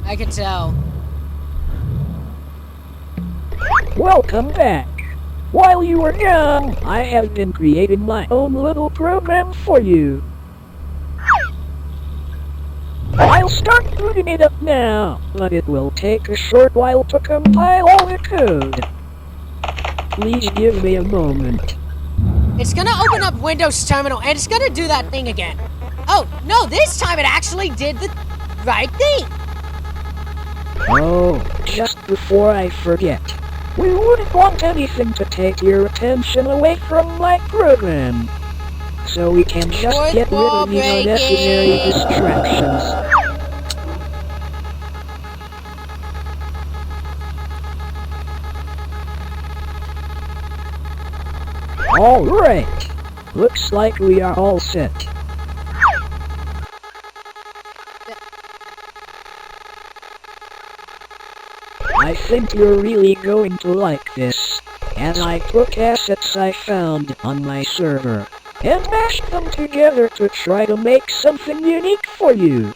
I can tell. Welcome back. While you were gone, I have been creating my own little program for you. I'll start booting it up now, but it will take a short while to compile all the code. Please give me a moment. It's gonna open up Windows Terminal and it's gonna do that thing again. Oh, no, this time it actually did the right thing. Oh, just before I forget. We wouldn't want anything to take your attention away from my program. So we can just get rid of these unnecessary distractions. Alright. Looks like we are all set. I think you're really going to like this, as I took assets I found on my server, and mashed them together to try to make something unique for you.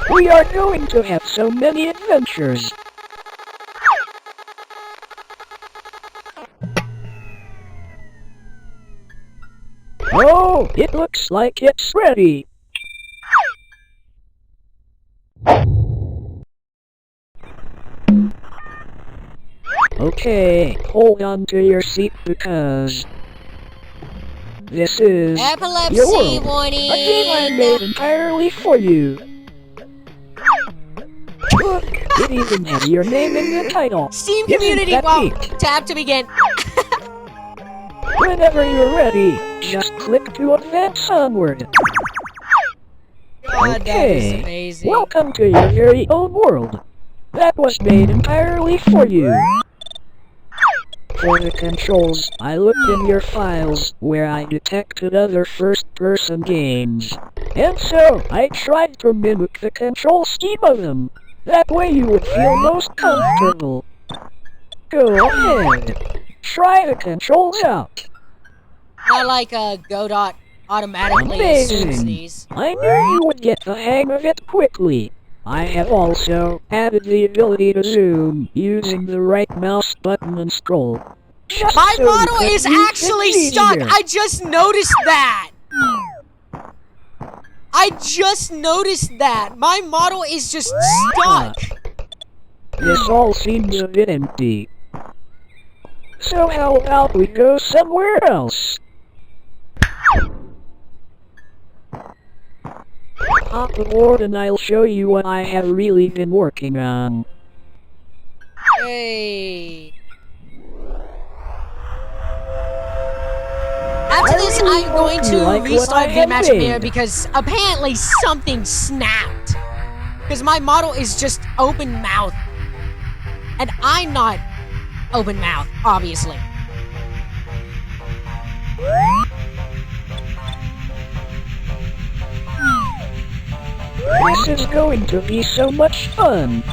We are going to have so many adventures. Oh, it looks like it's ready. Okay, hold on to your seat because this is Epilepsy your world. warning. A game I made entirely for you. Look, it even has your name in the title. Steam Isn't Community that Wow. neat? Tap to begin. Whenever you're ready, just click to advance onward. God, that is Okay, amazing. welcome to your very own world. That was made entirely for you. For the controls, I looked in your files where I detected other first-person games. And so, I tried to mimic the control scheme of them. That way you would feel most comfortable. Go ahead. Try the controls out. Not like Godot automatically assumes Amazing. these. I knew you would get the hang of it quickly. I have also added the ability to zoom using the right mouse button and scroll. Just My so you model can is use actually it stuck. easier. I just noticed that. I just noticed that. My model is just stuck. This all seems a bit empty. So how about we go somewhere else? Hop aboard and I'll show you what I have really been working on. Hey. After this, I'm going to restart VMatch Premiere because apparently something snapped. Because my model is just open mouth. And I'm not open mouth, obviously. This is going to be so much fun.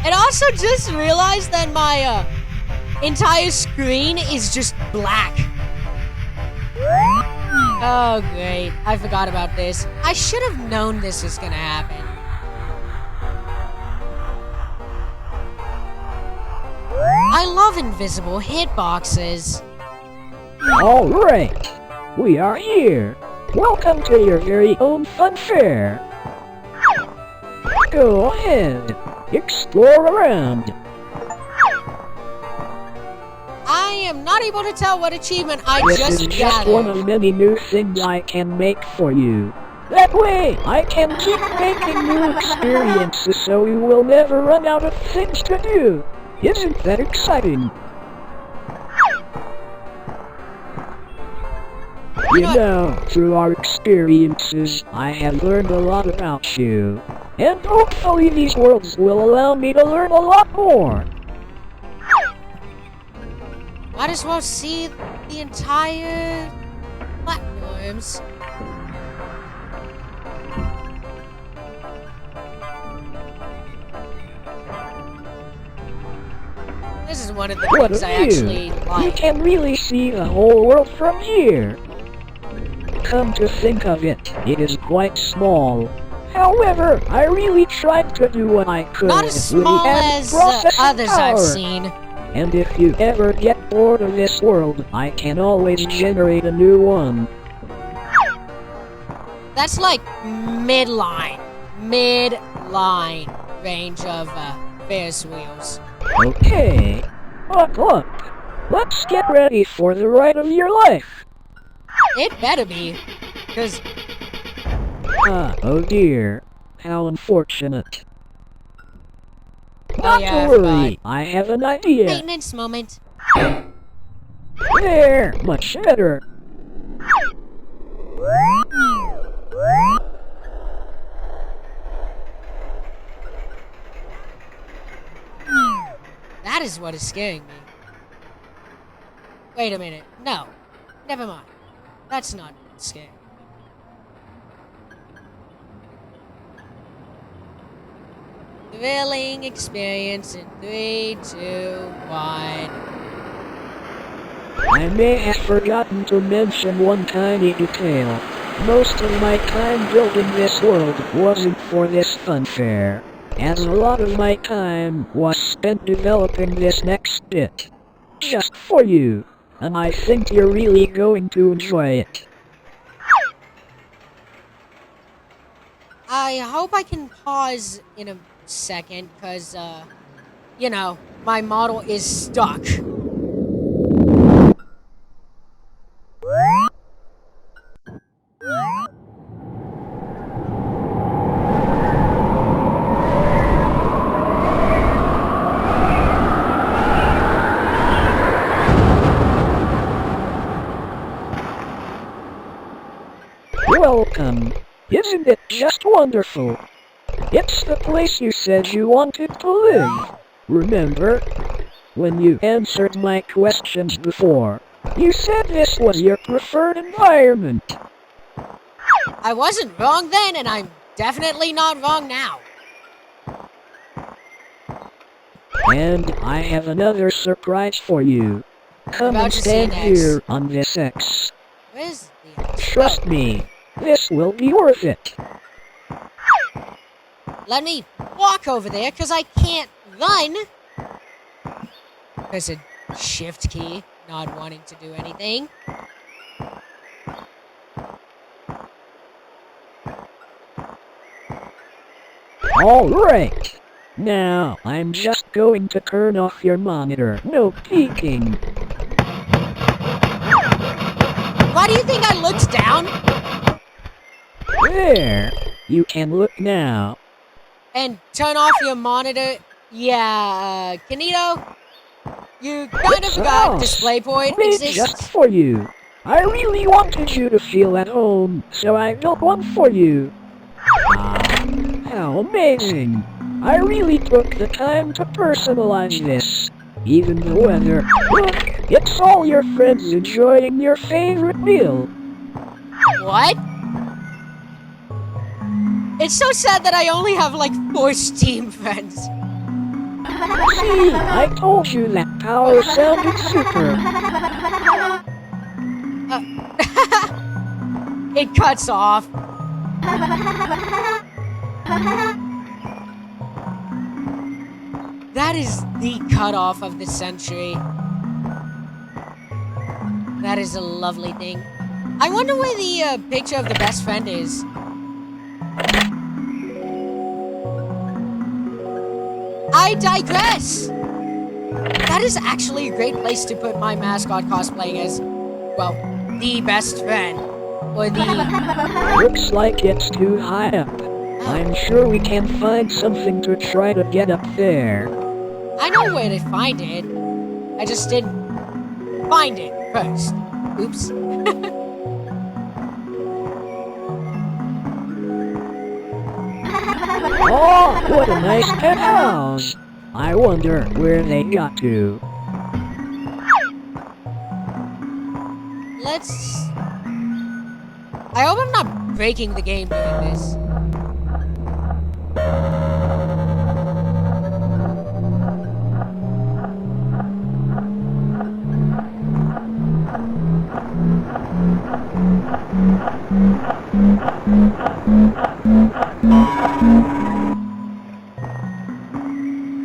And also just realized that my entire screen is just black. Oh great, I forgot about this. I should have known this was gonna happen. I love invisible hitboxes. Alright, we are here. Welcome to your very own fun fair. Go ahead, explore around. I am not able to tell what achievement I This just is just one gathered. of many new things I can make for you. That way, I can keep making new experiences so you will never run out of things to do. Isn't that exciting? You know, through our experiences, I have learned a lot about you. And hopefully these worlds will allow me to learn a lot more. Might as well see the entire platforms. This is one of the What things a I actually view! You like. can really see the whole world from here. Come to think of it, it is quite small. However, I really tried to do what I could Not as with the small added as processing others I've power. seen. And if you ever get bored of this world, I can always generate a new one. That's like midline range of Ferris wheels. Okay, look, let's get ready for the ride of your life. It better be, because Oh dear, how unfortunate. oh Not yeah, to worry, I have an idea. maintenance moment. There, much better. That is what is scaring me. Wait a minute. No. Never mind. That's not scary. Thrilling experience in 3, 2, 1. I may have forgotten to mention one tiny detail. Most of my time building this world wasn't for this funfair, as a lot of my time was spent developing this next bit. Just for you, and I think you're really going to enjoy it. I hope I can pause in a second, because, you know, my model is stuck. Welcome. Isn't it just wonderful? It's the place you said you wanted to live. Remember? When you answered my questions before, you said this was your preferred environment. I wasn't wrong then, and I'm definitely not wrong now. And I have another surprise for you. Come About and to see stand next. here on this X. Where's the X? Trust me, this will be worth it. Let me walk over there, because I can't run. Because of shift key, not wanting to do anything. Alright. Now, I'm just going to turn off your monitor. No peeking. Why do you think I looked down? There. You can look now. And turn off your monitor? Yeah, Kinito? You kind of forgot DisplayPort Made exists. just for you. I really wanted you to feel at home, so I built one for you. Ah, how amazing. I really took the time to personalize this. Even the weather. Look, it's all your friends enjoying your favorite meal. What? It's so sad that I only have like 4 Steam friends. See, I told you that power sounded super. It cuts off. That is the cutoff of the century. That is a lovely thing. I wonder where the picture of the best friend is. I digress! That is actually a great place to put my mascot cosplaying as, well, the best friend. Or the... Looks like it's too high up. I'm sure we can find something to try to get up there. I know where to find it. I just didn't find it first. Oops. Oh, what a nice penthouse! I wonder where they got to. Let's... I hope I'm not breaking the game doing this.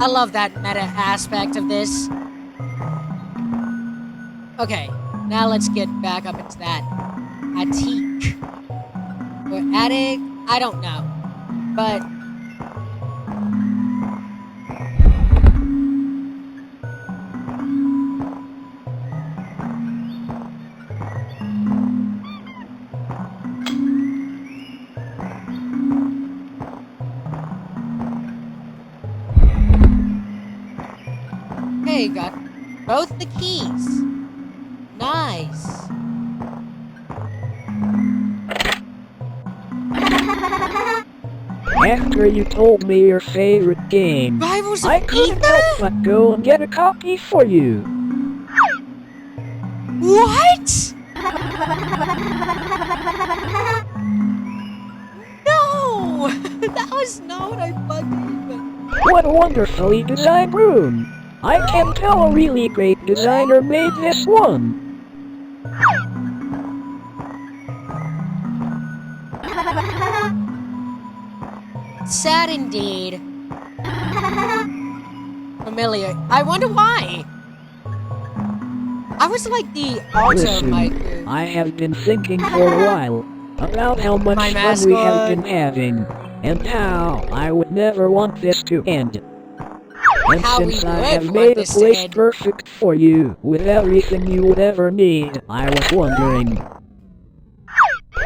I love that meta aspect of this. Okay, now let's get back up into that attic. Or attic? I don't know. But... Okay, got both the keys. Nice. After you told me your favorite game, Rivals of I couldn't Ether? help but go and get a copy for you. What? No! That was not what I plugged in. What a wonderfully designed room. I can tell a really great designer made this one. Sad indeed. Familiar. I wonder why. I was like the altar of my Listen, crew. I have been thinking for a while about how much My fun we have mascot. been having, and how I would never want this to end. And How we since I would have want made a this to place end. perfect for you, with everything you would ever need, I was wondering,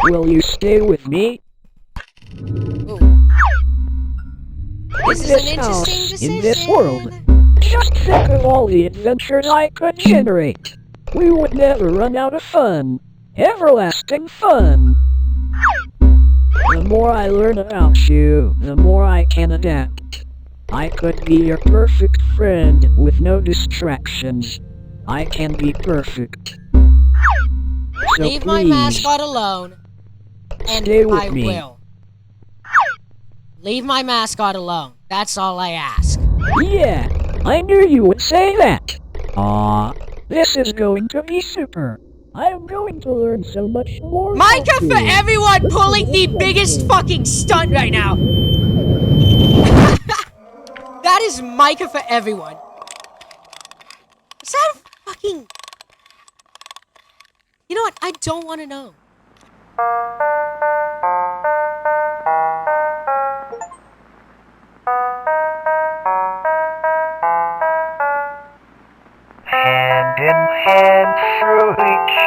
will you stay with me? Ooh. This is an house, interesting decision. in this world? Just think of all the adventures I could generate. We would never run out of fun. Everlasting fun. The more I learn about you, the more I can adapt. I could be your perfect friend with no distractions. I can be perfect. So Leave my please, mascot alone. And stay with I me. will. Leave my mascot alone. That's all I ask. Yeah, I knew you would say that. This is going to be super. I'm going to learn so much more. Micah about for you. everyone pulling the biggest fucking stunt right now. That is Micah for everyone. Is that a fucking... You know what? I don't want to know.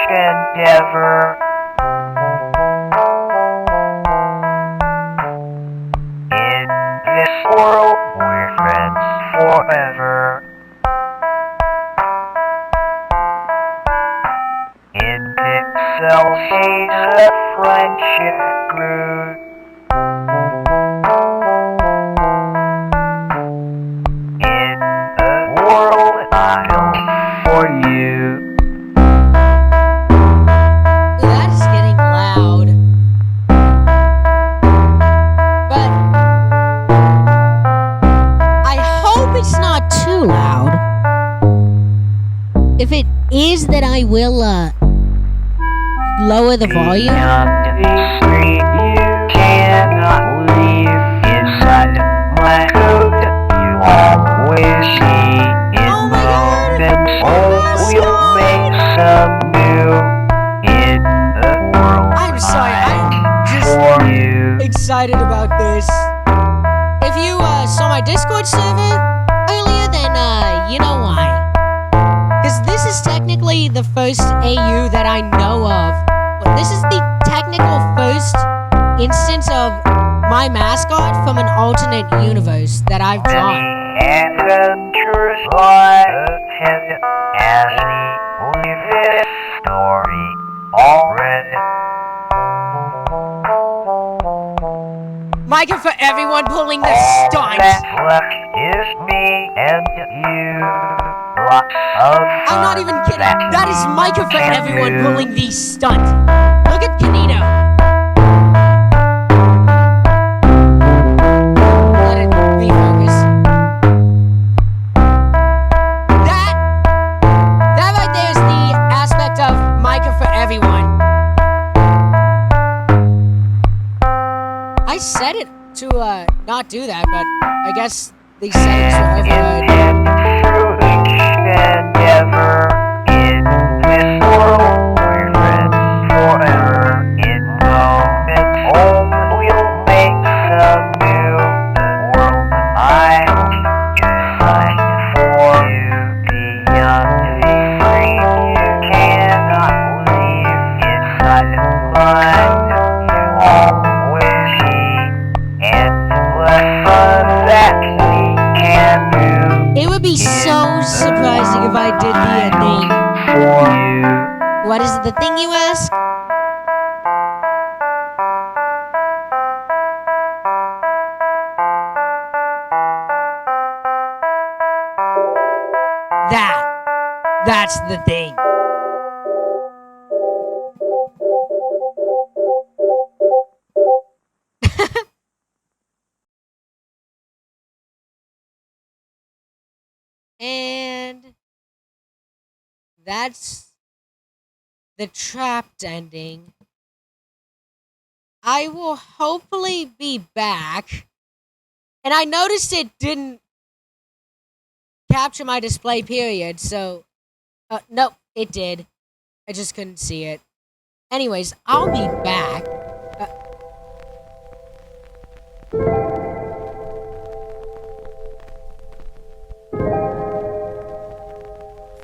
endeavor. In this world, we're friends forever. In pixel shades of friendship grew. In the world I'll for you. That is getting loud. But I hope it's not too loud. If it is, then I will lower the volume. Beyond the street you cannot leave. Inside my code you always see. In Oh my God, moments Hasta! we'll make some new. In the world I'm sorry, I'm just for you. excited about this. If you saw my Discord server earlier, then you know why. Because this is technically the first AU that I know of. But this is the technical first instance of my mascot from an alternate universe that I've drawn. Adventures lie ahead as we leave this story already. Micah for everyone pulling the All stunt. that's left is me and you. Lots of fun. I'm not even kidding. That is Micah for can everyone do. pulling the stunt. Look at Kinito. Let it refocus. That right there is the aspect of Micah for everyone. I said it to not do that, but I guess these settings were override. Through each endeavor in this world, we're friends forever. In moments old, we'll make some new. The world I'll design for you. Beyond the screen, you cannot leave. Inside mine, you always see. Endless fun that we can do. It would be so surprising if I did the thing. For you. What is the thing, you ask? That's the thing. And that's the trapped ending. I will hopefully be back. And I noticed it didn't capture my display period, so... nope, it did. I just couldn't see it. Anyways, I'll be back.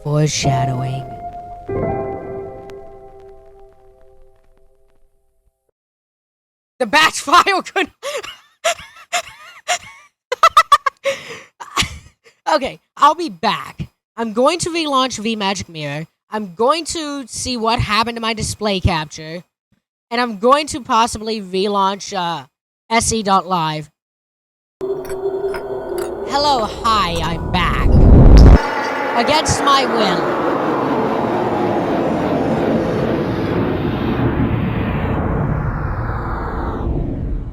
Foreshadowing. The batch file could... Okay, I'll be back. I'm going to relaunch VMagic Mirror. I'm going to see what happened to my display capture. And I'm going to possibly relaunch se.live. Hello, hi, I'm back. Against my will.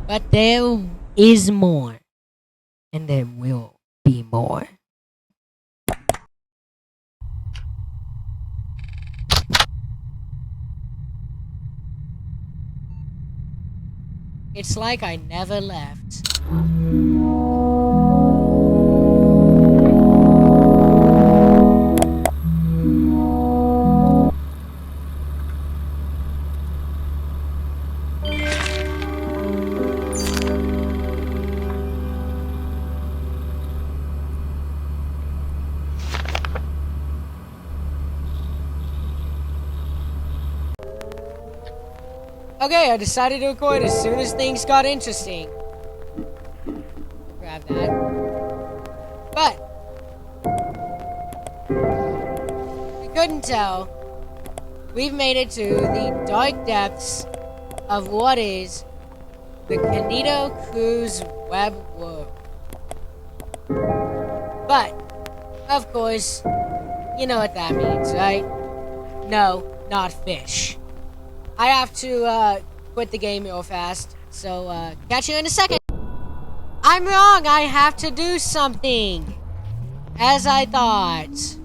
But there is more. And there will be more. It's like I never left. Okay, I decided to record as soon as things got interesting. Grab that. But if you couldn't tell, we've made it to the dark depths of what is the Kinito Cruise web world. But, of course, you know what that means, right? No, not fish. I have to quit the game real fast, so catch you in a second. I'm wrong, I have to do something. As I thought.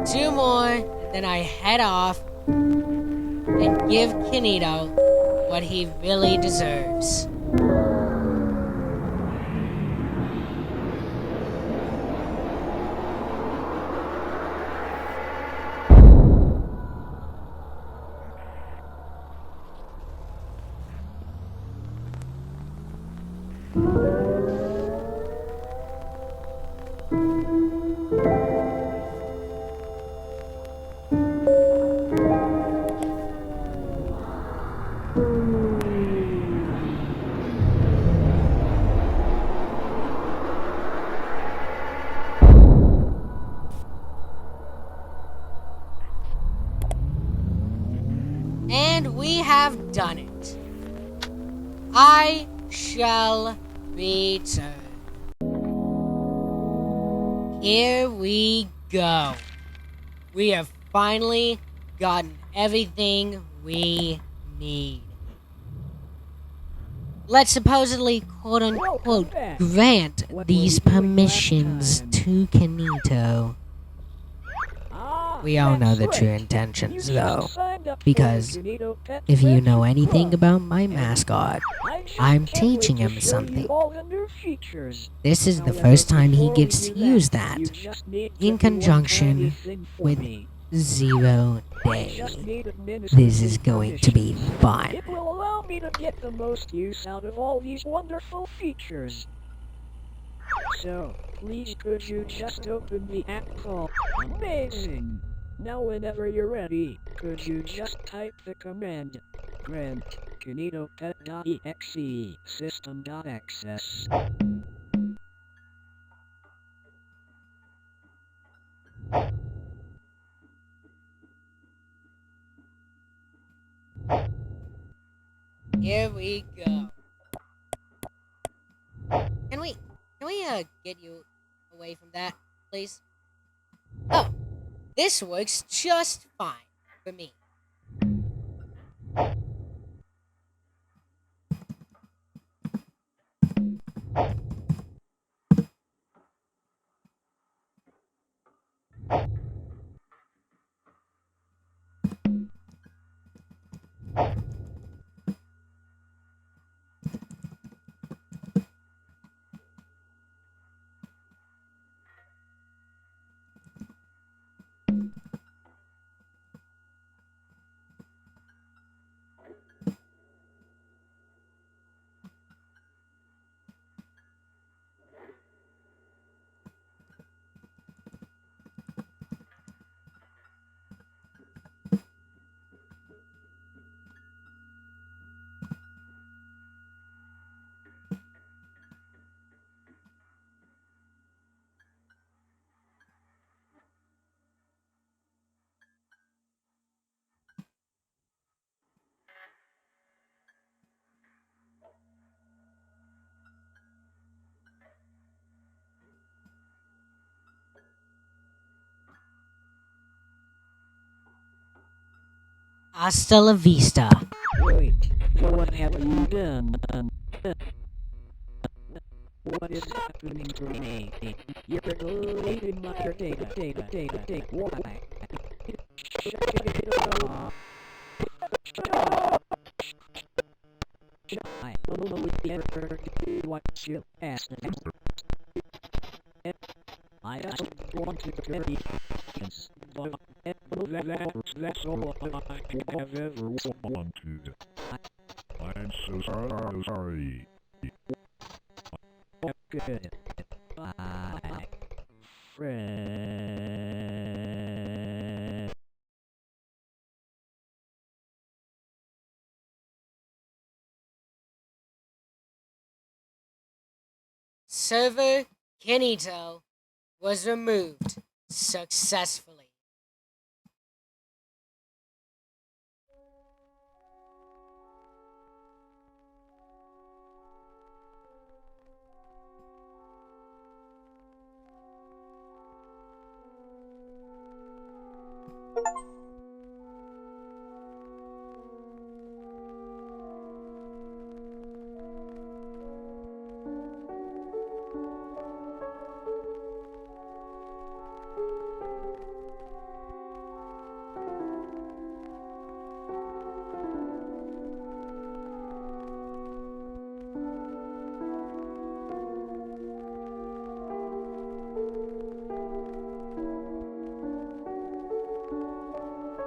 2 more, then I head off and give Kinito what he really deserves. And we have done it. I shall return. Here we go. We have finally gotten everything we need. Let's supposedly, quote-unquote, grant these permissions to Kinito. We all know the true intentions, though, because if you know anything about my mascot, I'm teaching him something. This is the first time he gets to use that, in conjunction with 0 Day. This is going to be fun. It will allow me to get the most use out of all these wonderful features. So, please could you just open the app called Amazing? Now whenever you're ready, could you just type the command grant KinitoPET.exe system.access. Here we go. Can we get you away from that, please? Oh, this works just fine for me. Hasta la vista. Wait, what have you done? What is happening to me? You're deleting my data. Why? I only ever do what you ask. I just want to carry this, but that's all I have ever wanted. I'm so sorry. Good. Bye. Friend. Server Kinito was removed successfully.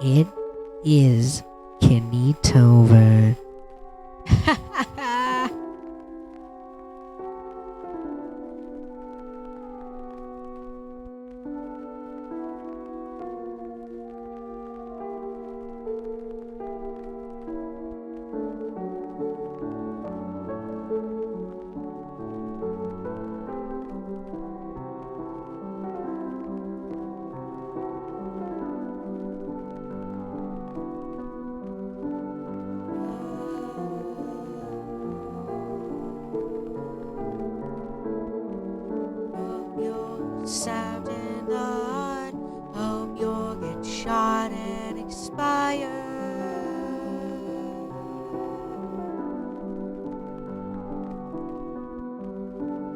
It is KinitoPET. You're stabbed in the heart. Hope you'll get shot and expire.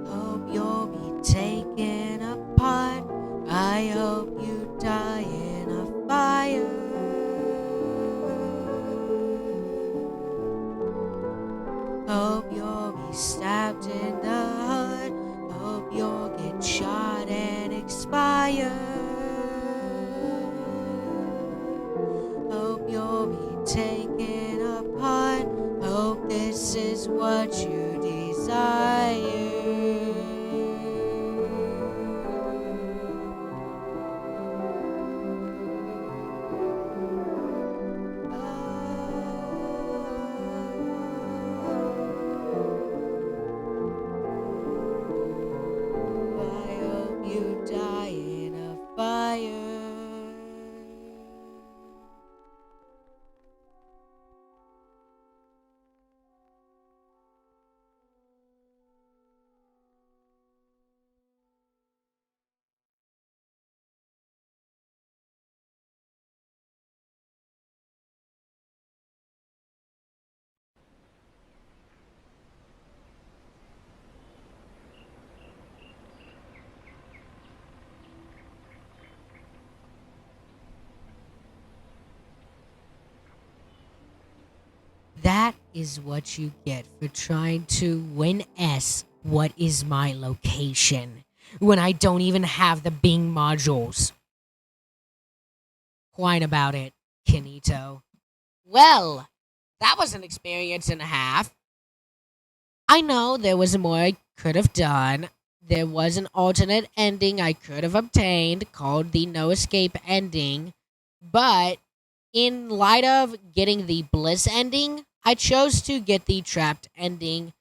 Hope you'll be taken apart. I hope you die in a fire. Hope you'll be stabbed in the heart. Hope you'll get shot and expire. Hope you'll be taken apart. Hope this is what you desire. I hope you die in a fire. That is what you get for trying to win-S what is my location when I don't even have the Bing modules. Whine about it, Kinito. Well, that was an experience and a half. I know there was more I could have done. There was an alternate ending I could have obtained called the no escape ending, but in light of getting the Bliss ending, I chose to get the trapped ending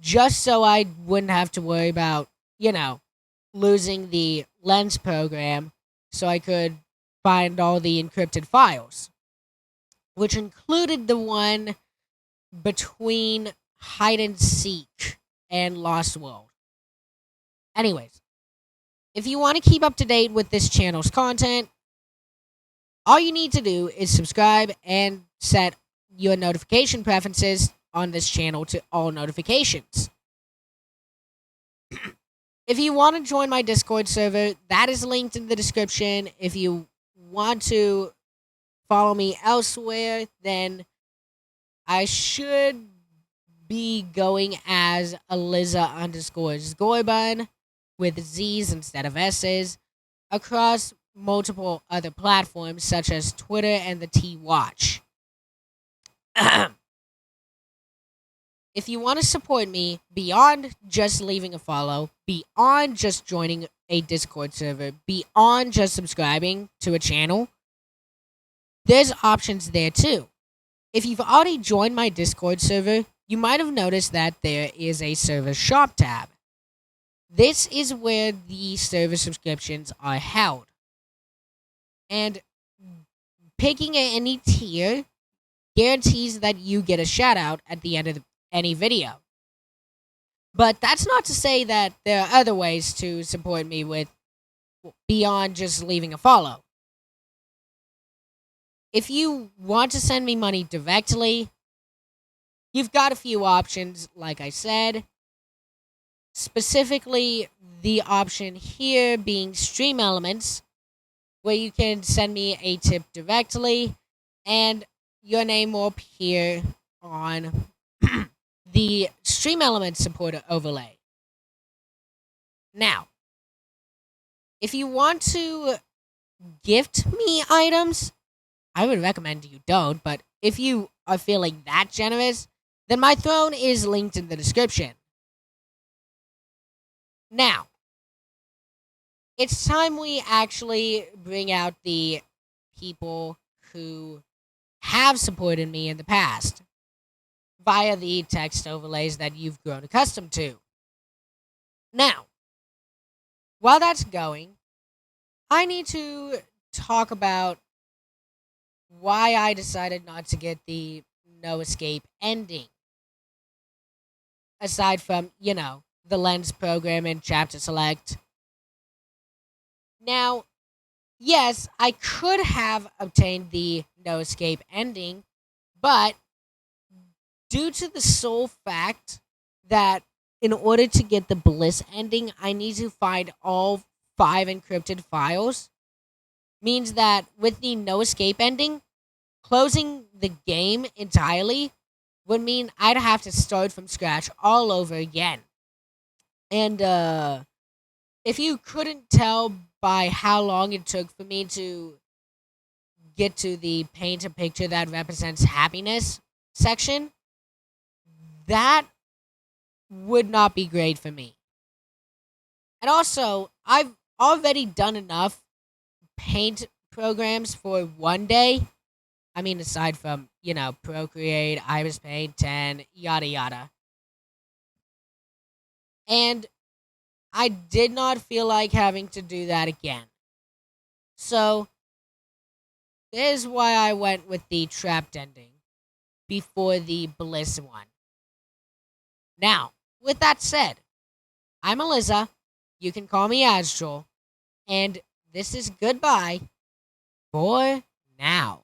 just so I wouldn't have to worry about, losing the lens program so I could find all the encrypted files, which included the one between Hide and Seek and Lost World. Anyways, if you want to keep up to date with this channel's content, All you need to do is subscribe and set your notification preferences on this channel to all notifications. If you want to join my Discord server, that is linked in the description. If you want to follow me elsewhere, then I should be going as Eliza_Scorbun with Z's instead of S's across multiple other platforms such as Twitter and the T-Watch. If you want to support me beyond just leaving a follow, beyond just joining a Discord server, beyond just subscribing to a channel, there's options there too. If you've already joined my Discord server, you might have noticed that there is a server shop tab. This is where the server subscriptions are held. And picking any tier guarantees that you get a shout out at the end of any video. But that's not to say that there are other ways to support me with beyond just leaving a follow. If you want to send me money directly, you've got a few options, like I said. Specifically, the option here being Stream Elements, where you can send me a tip directly, and your name will appear on the Stream Elements supporter overlay. Now, if you want to gift me items, I would recommend you don't, but if you are feeling that generous, then my throne is linked in the description. Now, it's time we actually bring out the people who have supported me in the past via the text overlays that you've grown accustomed to. Now, while that's going, I need to talk about why I decided not to get the no escape ending. Aside from, the lens program and chapter select. Now, yes, I could have obtained the no escape ending, but due to the sole fact that in order to get the Bliss ending, I need to find all 5 encrypted files, means that with the no escape ending, closing the game entirely would mean I'd have to start from scratch all over again. And if you couldn't tell by how long it took for me to get to the paint a picture that represents happiness section, that would not be great for me. And also, I've already done enough paint programs for one day. I mean, aside from, Procreate, Iris Paint, 10, yada yada. And I did not feel like having to do that again. So, this is why I went with the trapped ending before the Bliss one. Now, with that said, I'm Eliza. You can call me Astral. And this is goodbye for now.